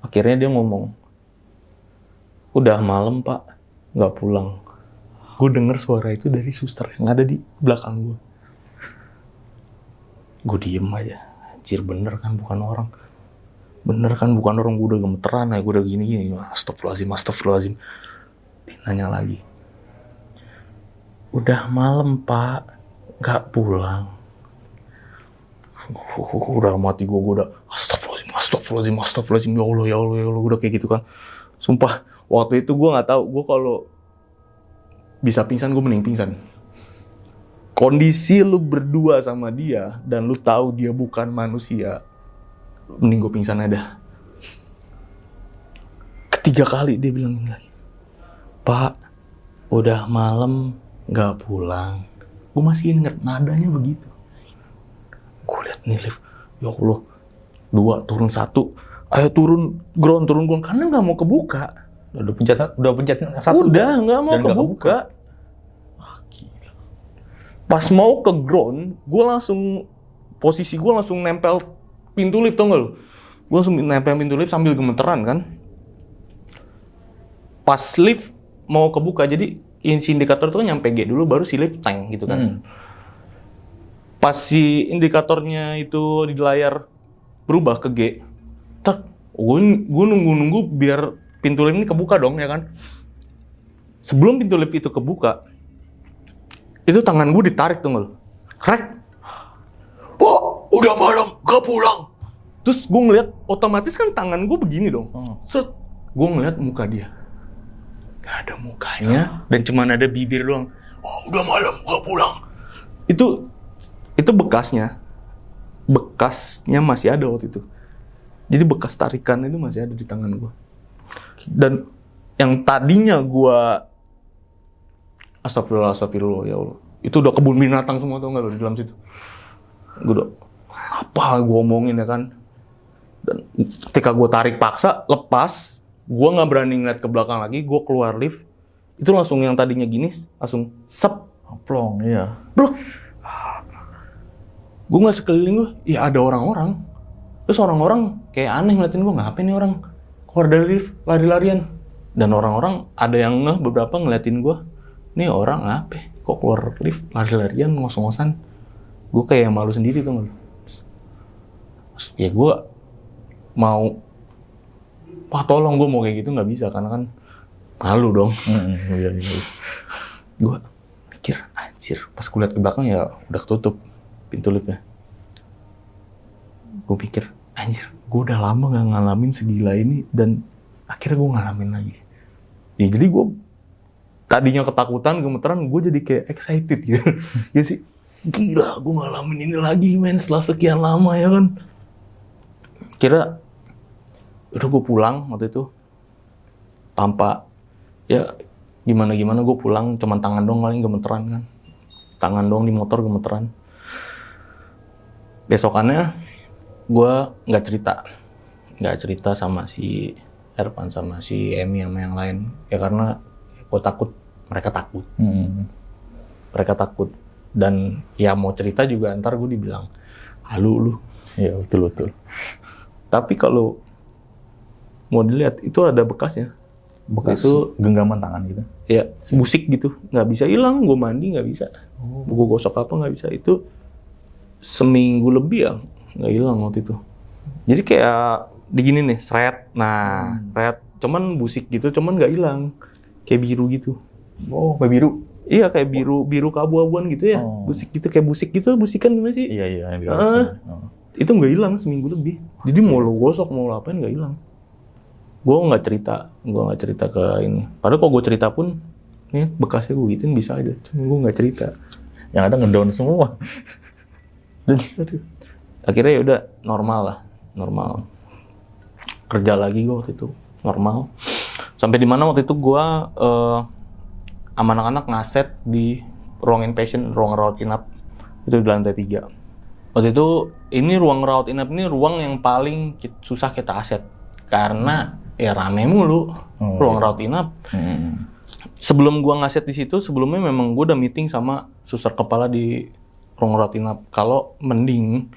akhirnya dia ngomong, udah malam pak, nggak pulang. Gue denger suara itu dari suster yang ada di belakang gue. Gue diem aja. Anjir, bener kan bukan orang. Gue udah gemeteran ya, gue udah gini. Astagfirullahaladzim. Dia nanya lagi. Udah malam pak, nggak pulang. Udah mati gue udah astagfirullahaladzim. Ya Allah, udah kayak gitu kan. Sumpah, waktu itu gue nggak tahu. Gue kalau bisa pingsan, gue mending pingsan. Kondisi lu berdua sama dia dan lu tahu dia bukan manusia, mending gue pingsan aja. Ketiga kali dia bilangin lagi, pak, udah malam nggak pulang. Gue masih inget nadanya begitu. Gue liat nih lift, ya Allah, 2 turun 1, ayo turun ground karena nggak mau kebuka. Udah pencet 1. Udah nggak mau kebuka. Pas mau ke ground, posisi gue langsung nempel pintu lift, tau gak lu? Gue langsung nempel pintu lift sambil gemeteran kan. Pas lift mau kebuka, jadi indikator itu kan nyampe G dulu, baru si lift tank gitu kan. Pas si indikatornya itu di layar berubah ke G, gue nunggu biar pintu lift ini kebuka dong ya kan. Sebelum pintu lift itu kebuka, itu tangan gue ditarik tuh nggak lo? Krek. Wah, udah malam, gak pulang. Terus gue ngeliat, otomatis kan tangan gue begini dong. Set, gue ngeliat muka dia. Gak ada mukanya, dan cuma ada bibir doang. Oh, udah malam, gak pulang. Itu bekasnya. Bekasnya masih ada waktu itu. Jadi bekas tarikan itu masih ada di tangan gue. Dan yang tadinya gue astagfirullah, ya Allah. Itu udah kebun binatang semua, tau gak lo, di dalam situ. Gue udah, apa gue omongin ya kan. Dan ketika gue tarik paksa, lepas, gue gak berani ngeliat ke belakang lagi, gue keluar lift. Itu langsung yang tadinya gini, langsung sep. Plong, iya. Bro, gue ngeliat sekeliling gue, ya ada orang-orang. Terus orang-orang kayak aneh ngeliatin gue, ngapain nih orang keluar dari lift, lari-larian. Dan orang-orang, ada yang beberapa ngeliatin gue, nih orang apa? Kok keluar lift, lari-larian, ngos-ngosan. Gue kayak malu sendiri tuh. Ya gue mau, wah tolong gue mau kayak gitu nggak bisa, karena kan malu dong. Iya. Gue mikir, anjir, pas gue liat ke belakang ya udah ketutup pintu liftnya. Gue pikir, anjir, gue udah lama gak ngalamin segila ini, dan akhirnya gue ngalamin lagi. Ya jadi gue tadinya ketakutan, gemeteran, gue jadi kayak excited gitu. Ya sih, gila, gue ngalamin ini lagi, men, setelah sekian lama ya kan. Kira, udah gue pulang waktu itu, tanpa, ya gimana-gimana gue pulang, cuman tangan dong paling gemeteran kan. Tangan dong di motor gemeteran. Besokannya, gue nggak cerita sama si Ervan sama si Emi sama yang lain. Ya karena gue takut, mereka takut. Dan ya mau cerita juga ntar gue dibilang, halu lu. Iya, betul. Tapi kalau mau dilihat, itu ada bekasnya. Bekas itu genggaman tangan gitu? Ya, busik gitu. Nggak bisa hilang, gue mandi nggak bisa. Gue gosok apa nggak bisa. Itu seminggu lebih ya, nggak hilang waktu itu. Jadi kayak digini nih, seret. Nah, seret. Cuman busik gitu, cuman nggak hilang. Kayak biru gitu. Oh, kayak biru? Iya, kayak biru keabu-abuan gitu ya. Busik gitu, kayak busik gitu. Busikan gimana sih? Iya. Itu nggak hilang seminggu lebih. Jadi mau lo gosok, mau lo apain nggak hilang. Gue nggak cerita ke ini. Padahal kalau gue cerita pun, nih bekasnya gue gituin bisa aja. Cuma gue nggak cerita. Yang ada ngedown semua. Dan akhirnya ya udah normal. Kerja lagi gue waktu itu normal. Sampai di mana waktu itu gue sama anak-anak ngaset di ruang inpatient, ruang rawat inap itu di lantai 3. Waktu itu ini ruang rawat inap ini ruang yang paling susah kita aset karena ya rame mulu ruang rawat inap. Sebelum gua ngaset di situ, sebelumnya memang gua udah meeting sama suster kepala di ruang rawat inap. Kalau mending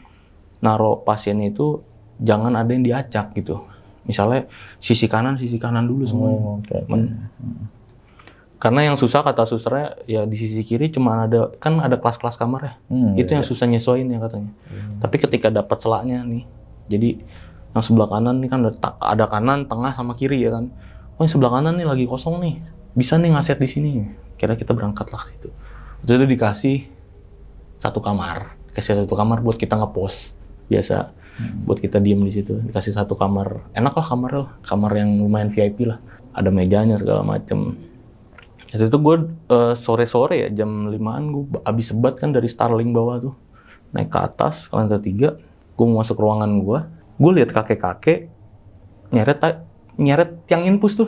naruh pasiennya itu jangan ada yang diacak gitu. Misalnya sisi kanan dulu semua. Karena yang susah kata susternya ya di sisi kiri cuma ada kelas-kelas kamar ya. Itu yang susah nyesuaiin ya katanya. Tapi ketika dapat selaknya nih, jadi yang sebelah kanan nih kan ada kanan, tengah sama kiri ya kan. Oh yang sebelah kanan nih lagi kosong nih, bisa nih ngaset di sini. Kira kita berangkat lah gitu. Itu dikasih satu kamar buat kita ngepost biasa, buat kita diem di situ. Dikasih satu kamar, enak lah kamar yang lumayan VIP lah. Ada mejanya segala macem. Waktu itu gue sore-sore ya jam 5-an gue abis sebat kan dari Starling bawah tuh, naik ke atas ke lantai 3. Gue mau masuk ruangan gue lihat kakek-kakek nyeret tiang infus tuh.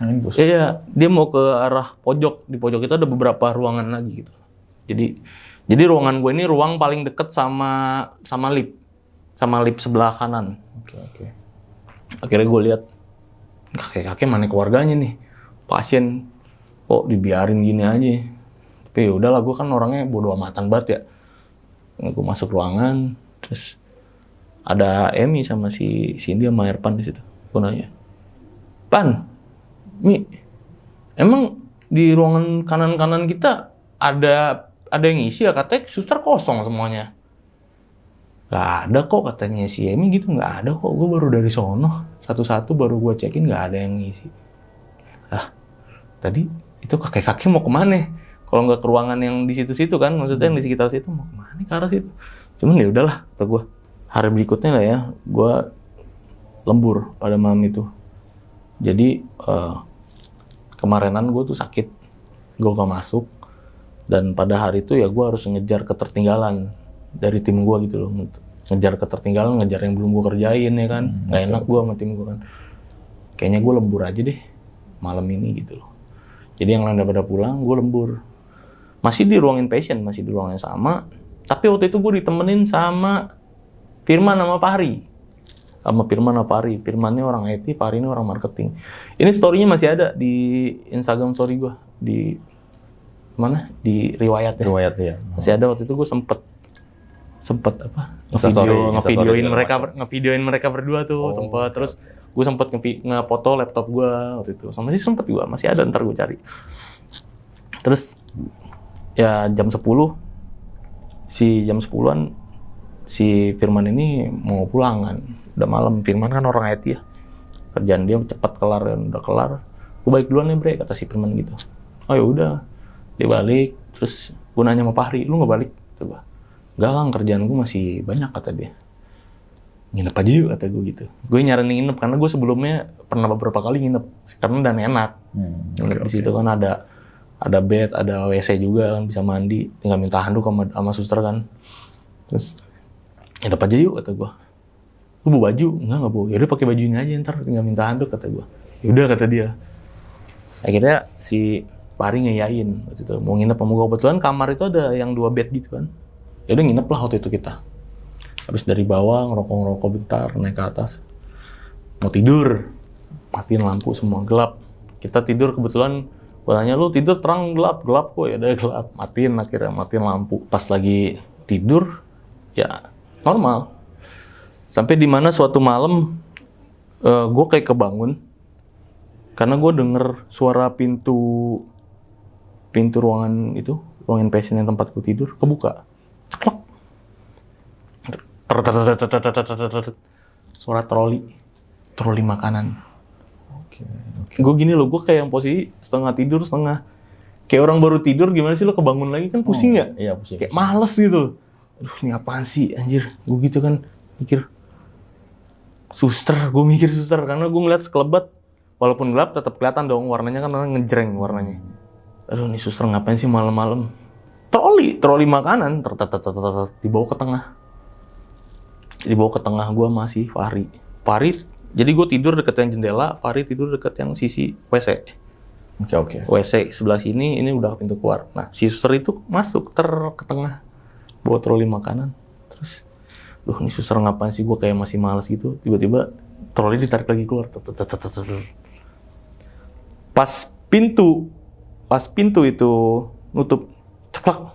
Infus. Iya, dia mau ke arah pojok. Di pojok itu ada beberapa ruangan lagi gitu. Jadi ruangan gue ini ruang paling deket sama lift sebelah kanan. Oke. Akhirnya gue lihat kakek-kakek mana keluarganya nih, pasien kok dibiarin gini aja. Tapi ya udahlah, gue kan orangnya bodo amatan banget ya. Gue masuk ruangan, terus ada Emi sama si Cindy sama Ervan di situ. Gue nanya, Pan, Mi, emang di ruangan kanan kita ada yang isi ya? Katanya suster kosong semuanya. Gak ada kok katanya si Emi gitu, gak ada kok. Gue baru dari sono, satu-satu baru gue cekin gak ada yang ngisi. Tadi itu kakek-kakek mau kemana? Kalau nggak ke ruangan yang di situ-situ kan, maksudnya yang di sekitar situ mau kemana ke arah situ? Cuman ya udahlah, kata gue. Hari berikutnya lah ya, gue lembur pada malam itu. Jadi kemarinan gue tuh sakit, gue gak masuk. Dan pada hari itu ya gue harus ngejar ketertinggalan dari tim gue gitu loh. Ngejar ketertinggalan, ngejar yang belum gue kerjain ya kan. Gak enak gue sama tim gue kan. Kayaknya gue lembur aja deh malam ini gitu loh. Jadi yang lain pada pulang, gue lembur. Masih di ruang inpatient, masih di ruang yang sama. Tapi waktu itu gue ditemenin sama Firman sama Fahri. Sama Firman sama Fahri. Firmannya orang IT, Fahri ini orang marketing. Ini story-nya masih ada di Instagram story gue. Di mana? Di riwayatnya. Riwayat ya. Masih ada waktu itu gue sempet apa? Ngevideoin mereka berdua tuh, sempet. Terus gue sempet ngefoto laptop gue waktu itu. Masih sempet juga, masih ada, ntar gue cari. Terus ya jam 10-an si Firman ini mau pulang kan. Udah malam, Firman kan orang IT ya. Kerjaan dia cepat kelar dan udah kelar. Gue balik duluan nih bre, kata si Firman gitu. Oh ya udah. Dia balik, terus gue nanya sama Fahri, lu nggak balik? Coba. Enggak lah, kerjaan gue masih banyak, kata dia. Nginep aja yuk, kata gue gitu. Gue nyaranin nginep karena gue sebelumnya pernah beberapa kali nginep karena dan enak. Nginep di situ kan ada bed, ada WC juga kan, bisa mandi, tinggal minta handuk sama suster kan. Terus nginep aja yuk, kata gue. Lu bawa baju? Enggak bawa. Yaudah pakai bajunya aja, ntar tinggal minta handuk, kata gue. Yaudah, kata dia. Akhirnya si Fahri ngeyain waktu itu mau nginep sama gue. Kebetulan kamar itu ada yang 2 bed gitu kan. Yaudah nginep lah waktu itu kita. Habis dari bawah ngerokok bentar, naik ke atas. Mau tidur, matiin lampu semua, gelap. Kita tidur kebetulan, gue tanya lu tidur terang gelap kok, ya udah gelap. Akhirnya matiin lampu. Pas lagi tidur, ya normal. Sampai di mana suatu malam, gue kayak kebangun. Karena gue denger suara pintu ruangan itu, ruang inpatient yang tempat gue tidur, kebuka. Ceklok. Suara troli makanan. Oke. Gue gini loh, gue kayak yang posisi setengah tidur, setengah kayak orang baru tidur, gimana sih lo kebangun lagi kan pusing ya? Iya pusing. Kayak males gitu. Aduh ini apaan sih anjir, gue gitu kan mikir. Gue mikir suster karena gue ngeliat sekelebat, walaupun gelap tetap kelihatan dong warnanya kan ngejreng warnanya. Aduh ini suster ngapain sih malam-malam? Troli makanan dibawa ke tengah. Dibawa ke tengah gue masih Fahri. Jadi gue tidur deket yang jendela, Fahri tidur deket yang sisi WC. Oke. WC sebelah sini, ini udah pintu keluar. Nah si suster itu masuk ke tengah, bawa troli makanan. Terus, ini suster ngapain sih? Gue kayak masih males gitu. Tiba-tiba troli ditarik lagi keluar. Pas pintu itu nutup, ceklak.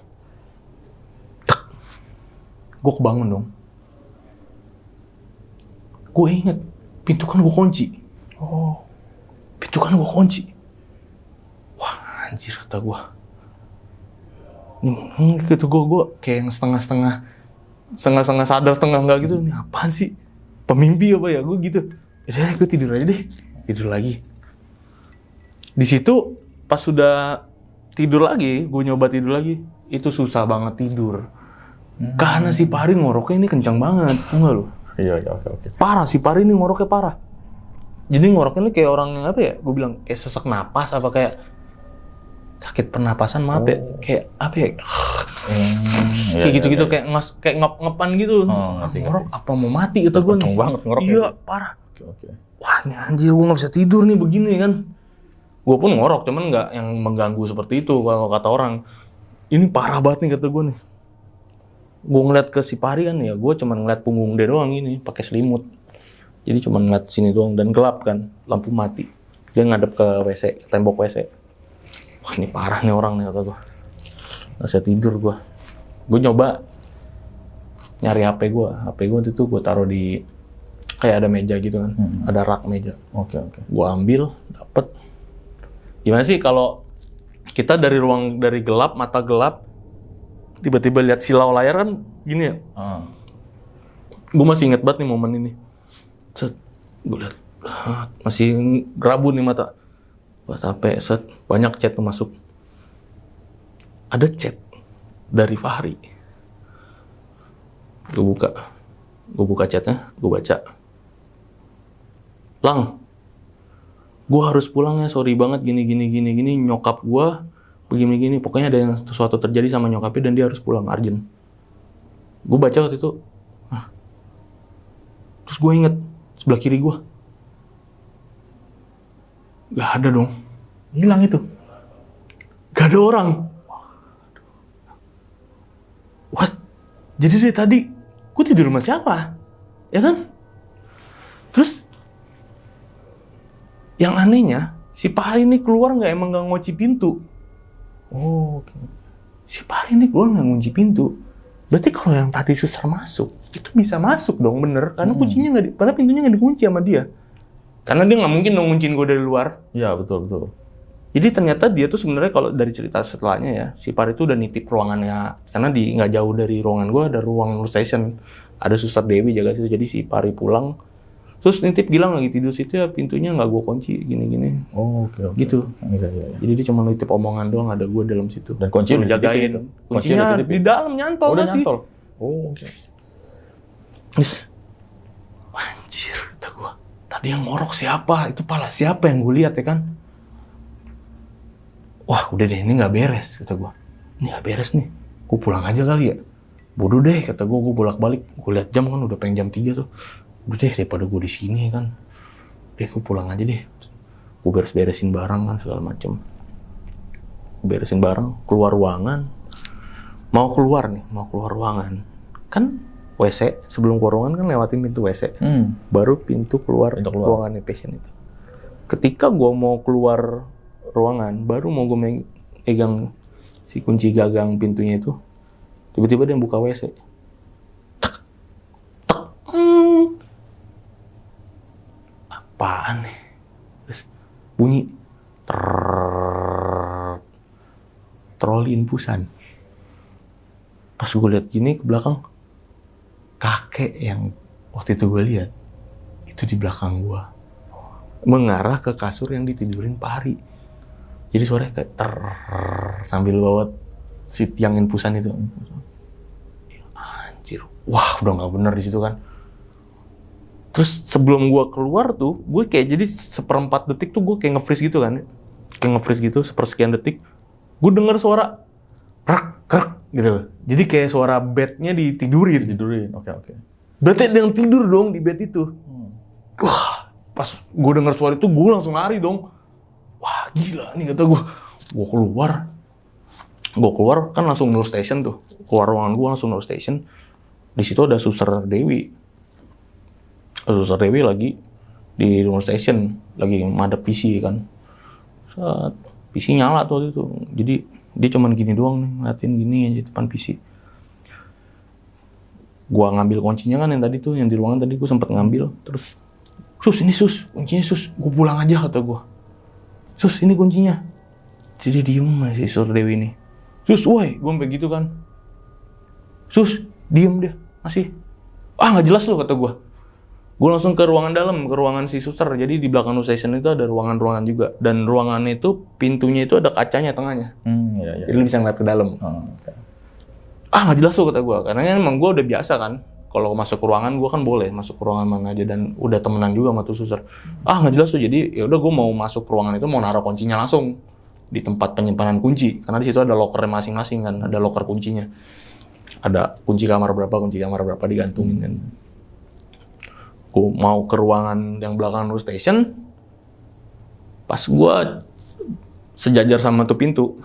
Gue kebangun dong. Gue inget, pintu kan gue kunci. Pintu kan gue kunci. Wah, anjir, kata gue. Gitu gue kayak yang setengah sadar, setengah enggak gitu. Ini apaan sih? Pemimpi apa ya? Gue gitu. Yaudah, gue tidur aja deh. Tidur lagi. Di situ pas sudah tidur lagi, gue nyoba tidur lagi. Itu susah banget tidur. Karena si Fahri ngoroknya ini kencang banget. Enggak lu? Iya, oke. Parah, si Fahri ini ngoroknya parah. Jadi ngoroknya ini kayak orang yang apa ya? Gue bilang kayak sesak napas apa kayak sakit pernapasan, maaf ya. Kayak apa ya? Kayak gitu-gitu, kayak ngepan gitu. Ngorok apa mau mati gitu gue nih. Kenceng banget ngoroknya. Iya, parah. Oke. Wah, ini anjir gue nggak bisa tidur nih begini kan. Gue pun ngorok, cuman nggak yang mengganggu seperti itu kalau kata orang. Ini parah banget nih kata gue nih. Gue ngeliat ke si Fahri kan ya, gue cuma ngeliat punggung dia doang ini, pakai selimut. Jadi cuma ngeliat sini doang dan gelap kan, lampu mati. Dia ngadep ke WC, tembok WC. Wah ini parah nih orang nih kata gue. Nggak bisa tidur gue. Gue nyoba nyari HP gue waktu itu gue taruh di kayak ada meja gitu kan, ada rak meja. Oke. Gue ambil, dapet. Gimana sih kalau kita dari gelap, mata gelap, tiba-tiba lihat silau layar kan gini ya. Gue masih inget banget nih momen ini. Set, gue liat, masih gerabu nih mata. Buat HP, set, banyak chat tuh masuk. Ada chat dari Fahri. Gue buka chatnya, gue baca. Lang, gue harus pulang ya, sorry banget gini, nyokap gue begini, pokoknya ada yang sesuatu terjadi sama nyokapnya dan dia harus pulang, urgent. Gue baca waktu itu, terus gue inget, sebelah kiri gue, gak ada dong, hilang itu, gak ada orang. What? Jadi dari tadi, gue tidur sama siapa? Ya kan? Terus, yang anehnya, si Fahri ini keluar emang gak ngunci pintu. Oh, okay. Si Fahri ini keluar gak ngunci pintu. Berarti kalau yang tadi susah masuk, itu bisa masuk dong, bener? Karena kuncinya karena pintunya gak dikunci sama dia. Karena dia gak mungkin dong ngunciin gue dari luar. Iya, betul. Jadi ternyata dia tuh sebenarnya kalau dari cerita setelahnya ya, si Fahri itu udah nitip ruangannya. Karena nggak jauh dari ruangan gue ada ruang station. Ada Suster Dewi jaga situ. Jadi si Fahri pulang, terus nitip Gilang lagi tidur situ ya, pintunya nggak gue kunci, gini. Oh, oke. Gitu. Iya. Jadi dia cuma nitip omongan doang, ada gue dalam situ. Dan kunci udah jagain. Kuncinya di dalam nyantol masih. Nyantol. Oh, oke. Terus, anjir, kata gue. Tadi yang ngorok siapa? Itu pala siapa yang gue lihat ya kan? Wah, udah deh, ini nggak beres, kata gue. Ini nggak beres nih. Gue pulang aja kali ya. Bodoh deh, kata gue bolak-balik. Gue lihat jam kan udah pengen jam 3 tuh. Udah deh, daripada gue di sini kan. Deh, gue pulang aja deh. Gue beresin barang kan segala macem. Beresin barang, keluar ruangan. Mau keluar ruangan. Kan WC, sebelum keluar ruangan kan lewatin pintu WC. Baru pintu keluar ruangan pasien itu. Ketika gue mau keluar ruangan, baru mau gue megang si kunci gagang pintunya itu, tiba-tiba dia buka WC. Tek. Apaan nih? Terus bunyi troli infusan. Pas gue lihat gini ke belakang, kakek yang waktu itu gue lihat itu di belakang gue, mengarah ke kasur yang ditidurin Fahri. Jadi suaranya kayak sambil bawa si tiang infusan itu. Anjir, wah udah nggak bener di situ kan. Terus sebelum gue keluar tuh, gue kayak jadi 1/4 detik tuh gue kayak nge-freeze gitu kan, kayak nge-freeze gitu 1/sekian detik. Gue denger suara krak gitu. Jadi kayak suara bednya ditidurin. Oke. Berarti ada yang tidur dong di bed itu. Wah, pas gue denger suara itu gue langsung lari dong. Wah gila nih, kata gue. Gue keluar kan langsung nurse station tuh. Keluar ruangan gue langsung nurse station. Di situ ada Suster Dewi. Suster Dewi lagi di nurse station, lagi madep PC kan. Saat PC nyala tuh itu. Jadi dia cuman gini doang nih, ngeliatin gini aja depan PC. Gua ngambil kuncinya kan yang tadi tuh, yang di ruangan tadi gue sempet ngambil. Terus, Sus ini Sus, kuncinya Sus. Gue pulang aja, kata gue. Sus, ini kuncinya. Jadi diem masih Suster Dewi ini. Sus, woi, gue sampai gitu kan. Sus, diem dia, masih. Ah, nggak jelas lo, kata gue. Gue langsung ke ruangan dalam, ke ruangan si Suster. Jadi di belakang station itu ada ruangan-ruangan juga. Dan ruangannya itu, pintunya itu ada kacanya tengahnya. Iya. Jadi lu bisa ngeliat ke dalam. Okay. Ah, nggak jelas lo, kata gue. Karena emang gue udah biasa kan. Kalau masuk ke ruangan, gue kan boleh masuk ke ruangan mana aja, dan udah temenan juga sama tuh Suster. Ah, nggak jelas tuh. Jadi ya udah, gue mau masuk ke ruangan itu, mau naruh kuncinya langsung di tempat penyimpanan kunci, karena di situ ada lokernya masing-masing kan, ada loker kuncinya. Ada kunci kamar berapa digantungin kan. Gue mau ke ruangan yang belakang nurse station. Pas gue sejajar sama tuh pintu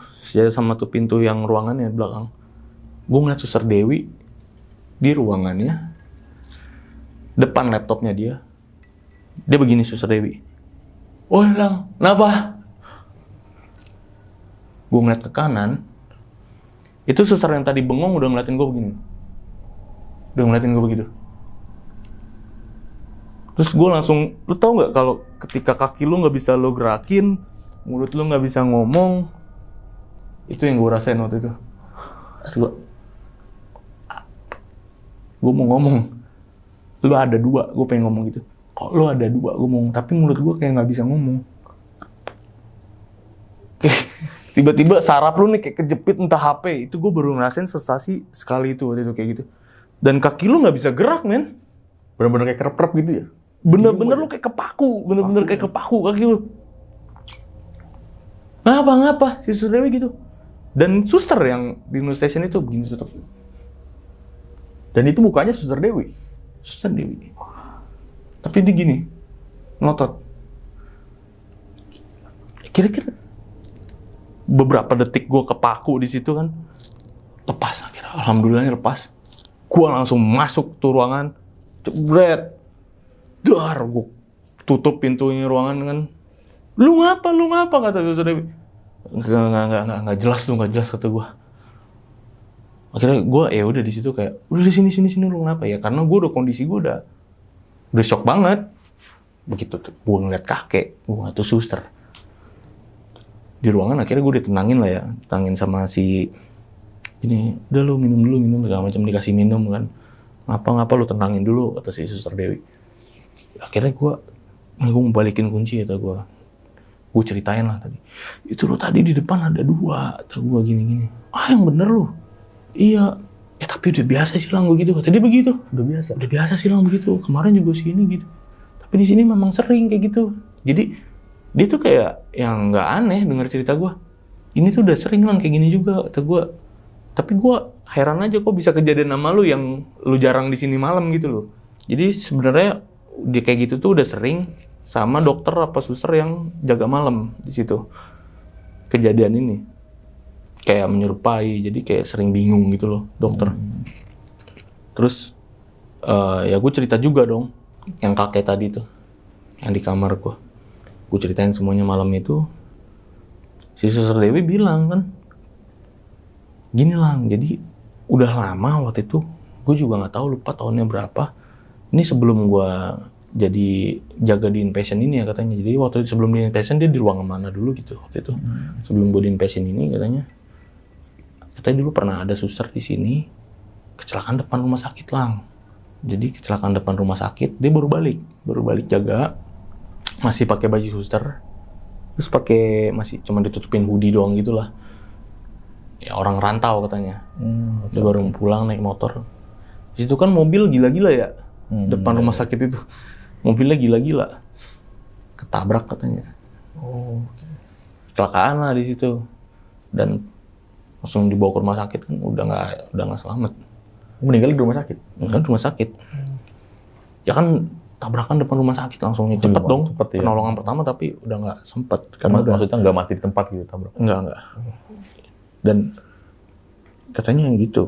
yang ruangannya di belakang, gue ngeliat Suster Dewi di ruangannya, depan laptopnya dia begini, Suster Dewi. Oh, Lang, kenapa? Gue ngeliat ke kanan, itu suster yang tadi bengong udah ngeliatin gue begini. Udah ngeliatin gue begitu. Terus gue langsung, lu tau gak kalau ketika kaki lu gak bisa lu gerakin, mulut lu gak bisa ngomong, itu yang gue rasain waktu itu. Terus gue mau ngomong, lu ada 2, gue pengen ngomong gitu. Kok lu ada 2, gue ngomong, tapi mulut gue kayak nggak bisa ngomong. Tiba-tiba saraf lu nih kayak kejepit entah HP. Itu gue baru ngerasain sensasi sekali itu waktu itu kayak gitu. Dan kaki lu nggak bisa gerak, men. Bener-bener kayak kerep-kerep gitu ya? Bener-bener lu kayak kepaku, bener-bener kayak kepaku kaki lu. Ngapa? Si Suster Dewi gitu. Dan suster yang di news station itu begini tutup. Dan itu mukanya Suster Dewi? Suster Dewi. Tapi dia gini, ngotot. Kira-kira beberapa detik gue kepaku di situ kan, lepas akhirnya. Alhamdulillahnya lepas. Gue langsung masuk tuh ruangan, jebret. Dar, gue tutup pintunya ruangan kan. Lu ngapa kata Suster Dewi. Enggak jelas kata gue. Akhirnya gue udah di situ kayak, udah di sini lu ngapa ya? Karena gue kondisi gue udah shock banget. Begitu tuh gue ngeliat kakek, gue tuh suster di ruangan. Akhirnya gue ditenangin lah ya, tenangin sama si ini, udah lu minum segala macam, dikasih minum kan. Ngapa lu tenangin dulu kata si Suster Dewi. Akhirnya gue mau balikin kunci kata gue ceritain lah tadi. Itu lo tadi di depan ada 2, kata gue gini. Yang bener lu. Iya. Tapi udah biasa sih lang begitu. Kata dia begitu. Udah biasa sih lang begitu. Kemarin juga sini gitu. Tapi di sini memang sering kayak gitu. Jadi dia tuh kayak yang nggak aneh denger cerita gue. Ini tuh udah sering lang kayak gini juga kata gue. Tapi gue heran aja kok bisa kejadian sama lu yang lu jarang di sini malam gitu loh. Jadi sebenarnya dia kayak gitu tuh udah sering sama dokter apa suster yang jaga malam di situ. Kejadian ini kayak menyerupai, jadi kayak sering bingung gitu loh dokter. Terus ya gue cerita juga dong yang kakek tadi tuh yang di kamar gue ceritain semuanya malam itu. Si Suster Dewi bilang kan gini lang, jadi udah lama waktu itu gue juga nggak tahu, lupa tahunnya berapa. Ini sebelum gue jadi jaga di inpatient ini ya katanya. Jadi waktu itu sebelum di inpatient dia di ruangan mana dulu gitu waktu itu. Sebelum gue di inpatient ini katanya dulu pernah ada suster di sini kecelakaan depan rumah sakit lang. Jadi kecelakaan depan rumah sakit, dia baru balik jaga, masih pakai baju suster, terus masih cuma ditutupin hoodie doang gitulah. Ya orang rantau katanya. Dia baru pulang naik motor. Di situ kan mobil gila-gila ya. Depan rumah sakit itu. Mobilnya gila-gila. Ketabrak katanya. Kecelakaan lah di situ. Dan langsung dibawa ke rumah sakit kan udah nggak selamat. Meninggal di rumah sakit? Kan rumah sakit. Ya kan tabrakan depan rumah sakit langsung cepet dong. Cepet, ya. Penolongan pertama tapi udah nggak sempet. Karena maksudnya nggak mati di tempat gitu tabrak? Nggak. Dan katanya yang gitu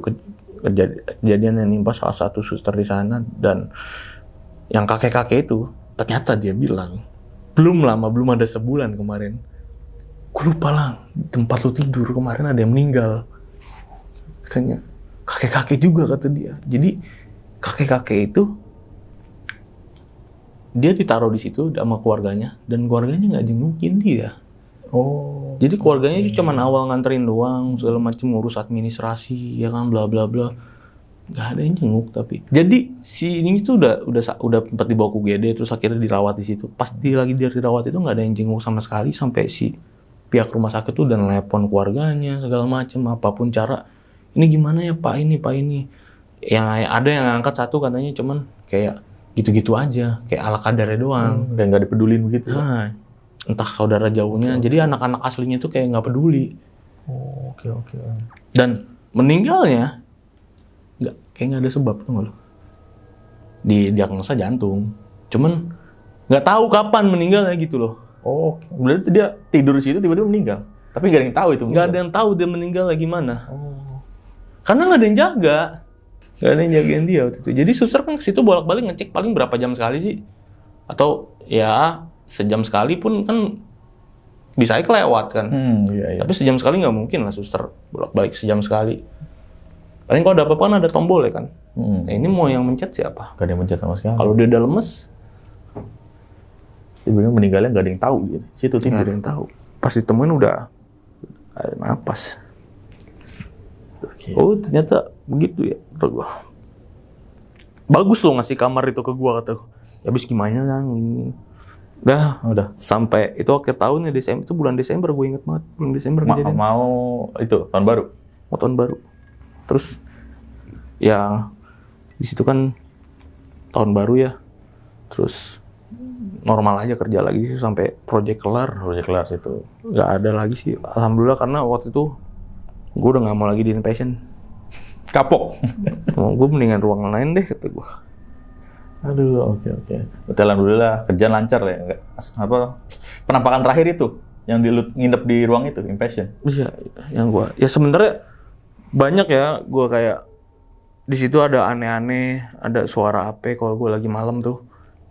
kejadian yang nimpa salah satu suster di sana. Dan yang kakek-kakek itu ternyata dia bilang belum ada sebulan kemarin, gue lupa lah tempat lu tidur kemarin ada yang meninggal katanya. Kakek-kakek juga kata dia. Jadi kakek-kakek itu dia ditaruh di situ sama keluarganya dan keluarganya nggak jengukin dia. Jadi keluarganya cuma awal nganterin doang, segala macam ngurus administrasi, ya kan, bla bla bla. Nggak ada yang jenguk tapi. Jadi si ini tuh udah sempat dibawa ke UGD terus akhirnya dirawat di situ. Pas dia dirawat itu nggak ada yang jenguk sama sekali sampai si pihak rumah sakit tuh udah nelpon keluarganya segala macam apapun cara. Ini gimana ya Pak ini. Yang ada yang angkat satu katanya cuman kayak gitu-gitu aja, kayak ala kadarnya doang. Dan nggak dipedulin begitu. Nah, entah saudara jauhnya. Jadi anak-anak aslinya tuh kayak nggak peduli. Oke. Dan meninggalnya kayak nggak ada sebab tuh nggak lo? Di diagnosa jantung. Cuman nggak tahu kapan meninggalnya gitu loh. Berarti dia tidur di situ tiba-tiba meninggal. Tapi nggak ada yang tahu itu. Nggak ada yang tahu dia meninggalnya gimana. Karena nggak ada yang jaga. Nggak ada yang jagain dia waktu itu. Jadi suster kan ke situ bolak-balik ngecek paling berapa jam sekali sih? Atau ya sejam sekali pun kan bisa kelewat kan. Iya. Tapi sejam sekali nggak mungkin lah suster bolak-balik sejam sekali. Paling kalau ada apa-apa kan ada tombol ya kan. Nah, ini mau yang mencet siapa? Gak ada yang mencet sama sekali. Kalau dia udah lemes, dia bilang meninggalnya gak ada yang tahu gitu. Situ tidur. Gak ada yang tahu. Pas ditemuin udah ada napas. Okay. Oh ternyata begitu ya. bagus lo ngasih kamar itu ke gua, kata gua. Ya habis gimana kan? Udah sampai itu akhir tahun ya, Desember, itu bulan Desember, gue inget banget bulan Desember kejadian. Mau itu tahun baru. Mau tahun baru. Terus ya di situ kan tahun baru ya. Terus normal aja kerja lagi sampai project kelar. Project kelar itu. Nggak ada lagi sih. Alhamdulillah, karena waktu itu gue udah nggak mau lagi di inpatient. Kapok. Gue mendingan ruangan lain deh, kata gue. Aduh, oke. Betul, alhamdulillah kerjaan lancar ya. Apa penampakan terakhir itu yang nginep di ruang itu, inpatient. Iya, yang gue. Ya sebenarnya banyak ya, gue kayak di situ ada aneh-aneh, ada suara HP kalau gue lagi malam tuh.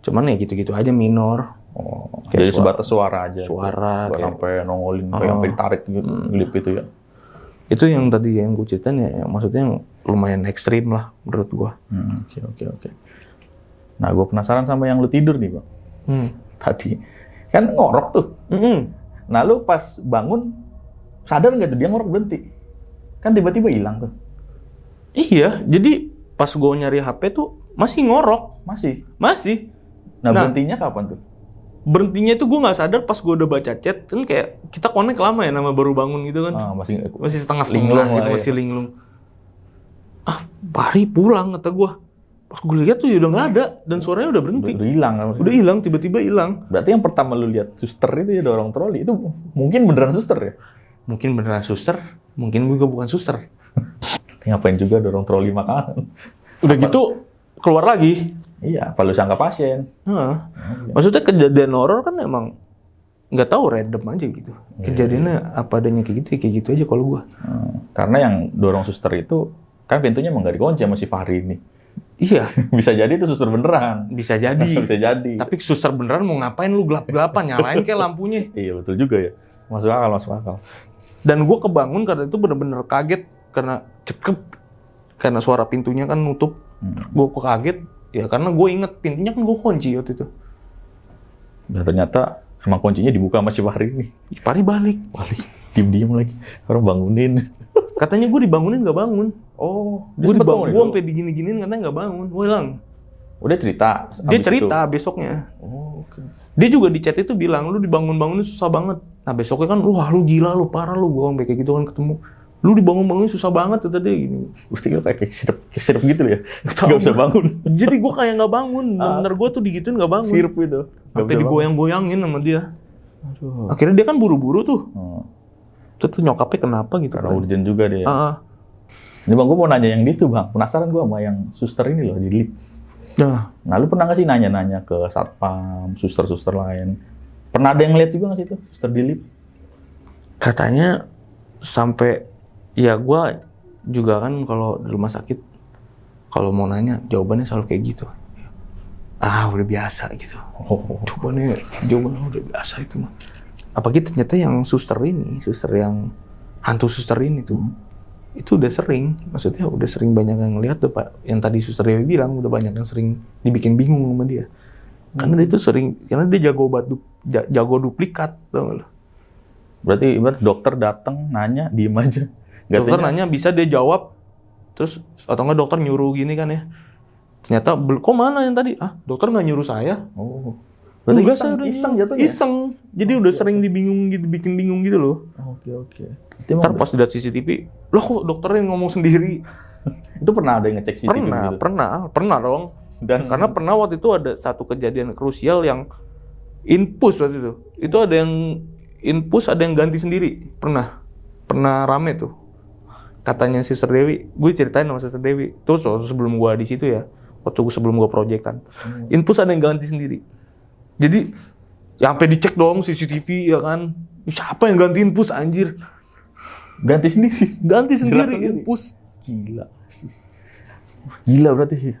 Cuman ya gitu-gitu aja, minor. Oh, jadi sebatas suara aja. Suara. Gak sampai nongolin, kayak sampai ditarik gitu, lip itu ya. Itu yang tadi yang gue ceritain ya, yang maksudnya yang lumayan ekstrim lah menurut gue. Oke. Nah, gue penasaran sama yang lu tidur nih, Bang. Tadi kan ngorok tuh. Nah, lu pas bangun sadar nggak tuh dia ngorok berhenti? Kan tiba-tiba hilang tuh. Iya, jadi pas gue nyari HP tuh masih ngorok. Masih. Nah, berhentinya kapan tuh? Berhentinya itu gue nggak sadar pas gue udah baca chat, kan kayak kita connect lama ya, nama baru bangun gitu kan. Masih setengah-setengah gitu, masih linglung. Pari pulang, kata gue. Pas gue lihat tuh udah nggak ada dan suaranya udah berhenti. Udah hilang kan? Udah hilang, tiba-tiba hilang. Berarti yang pertama lu lihat suster itu ya dorong troli, itu mungkin beneran suster ya? Mungkin beneran suster, mungkin juga bukan suster. Ngapain juga dorong troli makanan? Udah gitu keluar lagi. Iya, apa lu sangka pasien? Maksudnya kejadian horor kan emang nggak tahu, random aja gitu. Kejadiannya apa adanya kayak gitu aja kalau gua. Karena yang dorong suster itu kan pintunya emang nggak dikunci sama si Fahri ini. Iya. Bisa jadi itu suster beneran. Bisa jadi. Bisa jadi. Tapi suster beneran mau ngapain lu gelap-gelapan, nyalain kayak lampunya. Iya, betul juga ya. Masuk akal. Dan gua kebangun karena itu bener-bener kaget karena cekep. Karena suara pintunya kan nutup. Gua kaget. Ya karena gue inget pintunya kan gue kunci waktu itu. Dan ternyata emang kuncinya dibuka sama si Fahri ini. Fahri balik. Diem lagi. Orang bangunin. Katanya gue dibangunin nggak bangun. Oh, gue dibangun. Gue sampai digini-giniin katanya nggak bangun. Gue hilang. Udah cerita. Dia cerita besoknya. Oh, oke. Dia juga di chat itu bilang lu dibangun-bangunin susah banget. Nah besoknya kan wah lu gila, lu parah lu, gue sampai kayak gitu kan ketemu. Lu dibangun-bangunin susah banget tuh tadi gini. Pasti lu kayak sirup gitu ya. Gak bisa bangun. Jadi gue kayak nggak bangun. Bener gue tuh digituin nggak bangun. Sirup itu. Sampai digoyang-goyangin sama dia. Aduh. Akhirnya dia kan buru-buru tuh. Terus nyokapnya kenapa gitu? Karena urgent juga dia. Ini Bang, gue mau nanya yang itu Bang. Penasaran gue sama yang suster ini loh di lift. Nah, lu pernah nggak sih nanya-nanya ke satpam, suster-suster lain? Pernah ada yang ngeliat juga nggak sih itu suster di lift? Katanya sampai ya gue juga kan kalau di rumah sakit kalau mau nanya jawabannya selalu kayak gitu. Udah biasa gitu. Jawabannya udah biasa itu mah. Apalagi ternyata yang suster yang hantu suster ini tuh itu udah sering, maksudnya udah sering banyak yang ngeliat tuh Pak. Yang tadi suster Dewi bilang udah banyak yang sering dibikin bingung sama dia. Karena dia itu karena dia jago duplikat, tau gak lo? Berarti dokter datang nanya diem aja. Dokter nanya bisa dia jawab, terus atau enggak dokter nyuruh gini kan ya. Ternyata kok mana yang tadi? Dokter nggak nyuruh saya. Berarti iseng jatuhnya? Iseng. Jadi udah sering dibikin bingung gitu loh. Oke. Ntar pas lihat CCTV, loh kok dokternya ngomong sendiri? Itu pernah ada yang ngecek CCTV gitu? Pernah dong. Dan karena pernah waktu itu ada satu kejadian krusial yang infus waktu itu. Itu ada yang infus, ada yang ganti sendiri. Pernah rame tuh. Katanya Sister Dewi, gue ceritain sama Sister Dewi. Terus sebelum gue di situ ya, sebelum gue proyekan, infus ada yang ganti sendiri. Jadi ya sampai dicek dong CCTV ya kan. Siapa yang ganti infus anjir? Ganti sendiri infus. Gila berarti sih.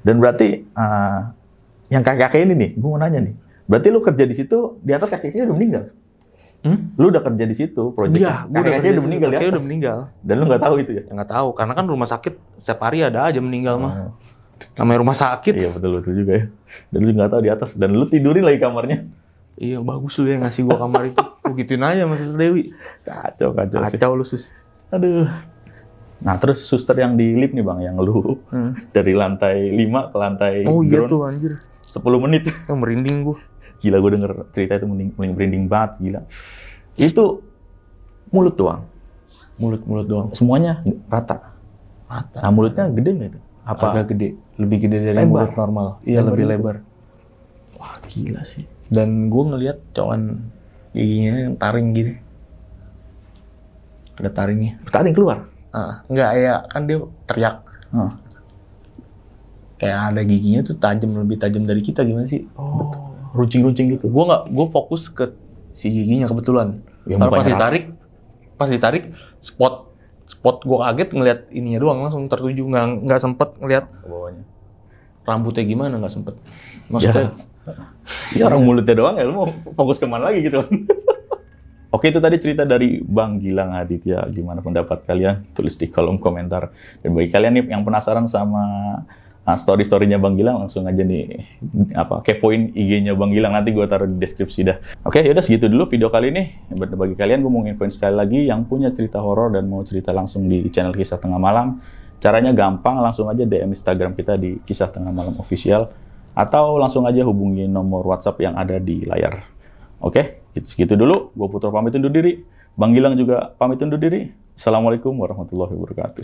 Dan berarti yang kakek-kakek ini nih, gue mau nanya nih. Berarti lu kerja di situ, di atas kakeknya udah meninggal? Lu udah kerja di situ, proyek. Iya, kakeknya udah meninggal ya? Kakeknya udah meninggal. Dan lu nggak tahu itu ya? Nggak tahu, karena kan rumah sakit setiap hari ada aja meninggal mah. Namanya rumah sakit. Iya betul juga ya. Dan lu nggak tahu di atas, dan lu tidurin lagi kamarnya. Iya bagus lu yang ngasih gua kamar itu. Lu gituin aja sama Sister Dewi. Kacau lu sus. Aduh. Nah, terus suster yang di lift nih Bang, yang lu dari lantai 5 ke lantai Oh iya ground tuh anjir. 10 menit. Merinding gua. Gila, gue denger cerita itu merinding banget, gila. Itu mulut doang. Mulut doang. Semuanya rata. Nah, mulutnya gede nggak itu? Apa? Agak gede. Lebih gede dari Lebar. mulut normal. Iya, lebih gitu. lebar. Wah, gila sih. Dan gua ngelihat cowan giginya yang taring gini. Ada taringnya. Taring keluar. Enggak, ya kan dia teriak. Kayak ada giginya tuh lebih tajam dari kita, gimana sih? Oh, runcing-runcing gitu. Gue fokus ke si giginya kebetulan. Ya, Kalau mukanya pas ditarik, spot gue kaget ngeliat ininya doang, langsung tertuju, nggak sempet ngeliat Bawahnya. rambutnya gimana, nggak sempet. Maksudnya, Ya orang mulutnya doang ya, lu mau fokus kemana lagi gitu kan? Oke, itu tadi cerita dari Bang Gilang Aditya. Gimana pendapat kalian? Tulis di kolom komentar. Dan bagi kalian nih yang penasaran sama story-storynya Bang Gilang, langsung aja nih kepoin IG-nya Bang Gilang, nanti gue taruh di deskripsi dah. Oke, yaudah segitu dulu video kali ini. Bagi kalian gue mau infoin sekali lagi yang punya cerita horor dan mau cerita langsung di channel Kisah Tengah Malam. Caranya gampang, langsung aja DM Instagram kita di Kisah Tengah Malam Official atau langsung aja hubungi nomor WhatsApp yang ada di layar. Oke, segitu dulu. Gue Putra pamit undur diri. Bang Gilang juga pamit undur diri. Assalamualaikum warahmatullahi wabarakatuh.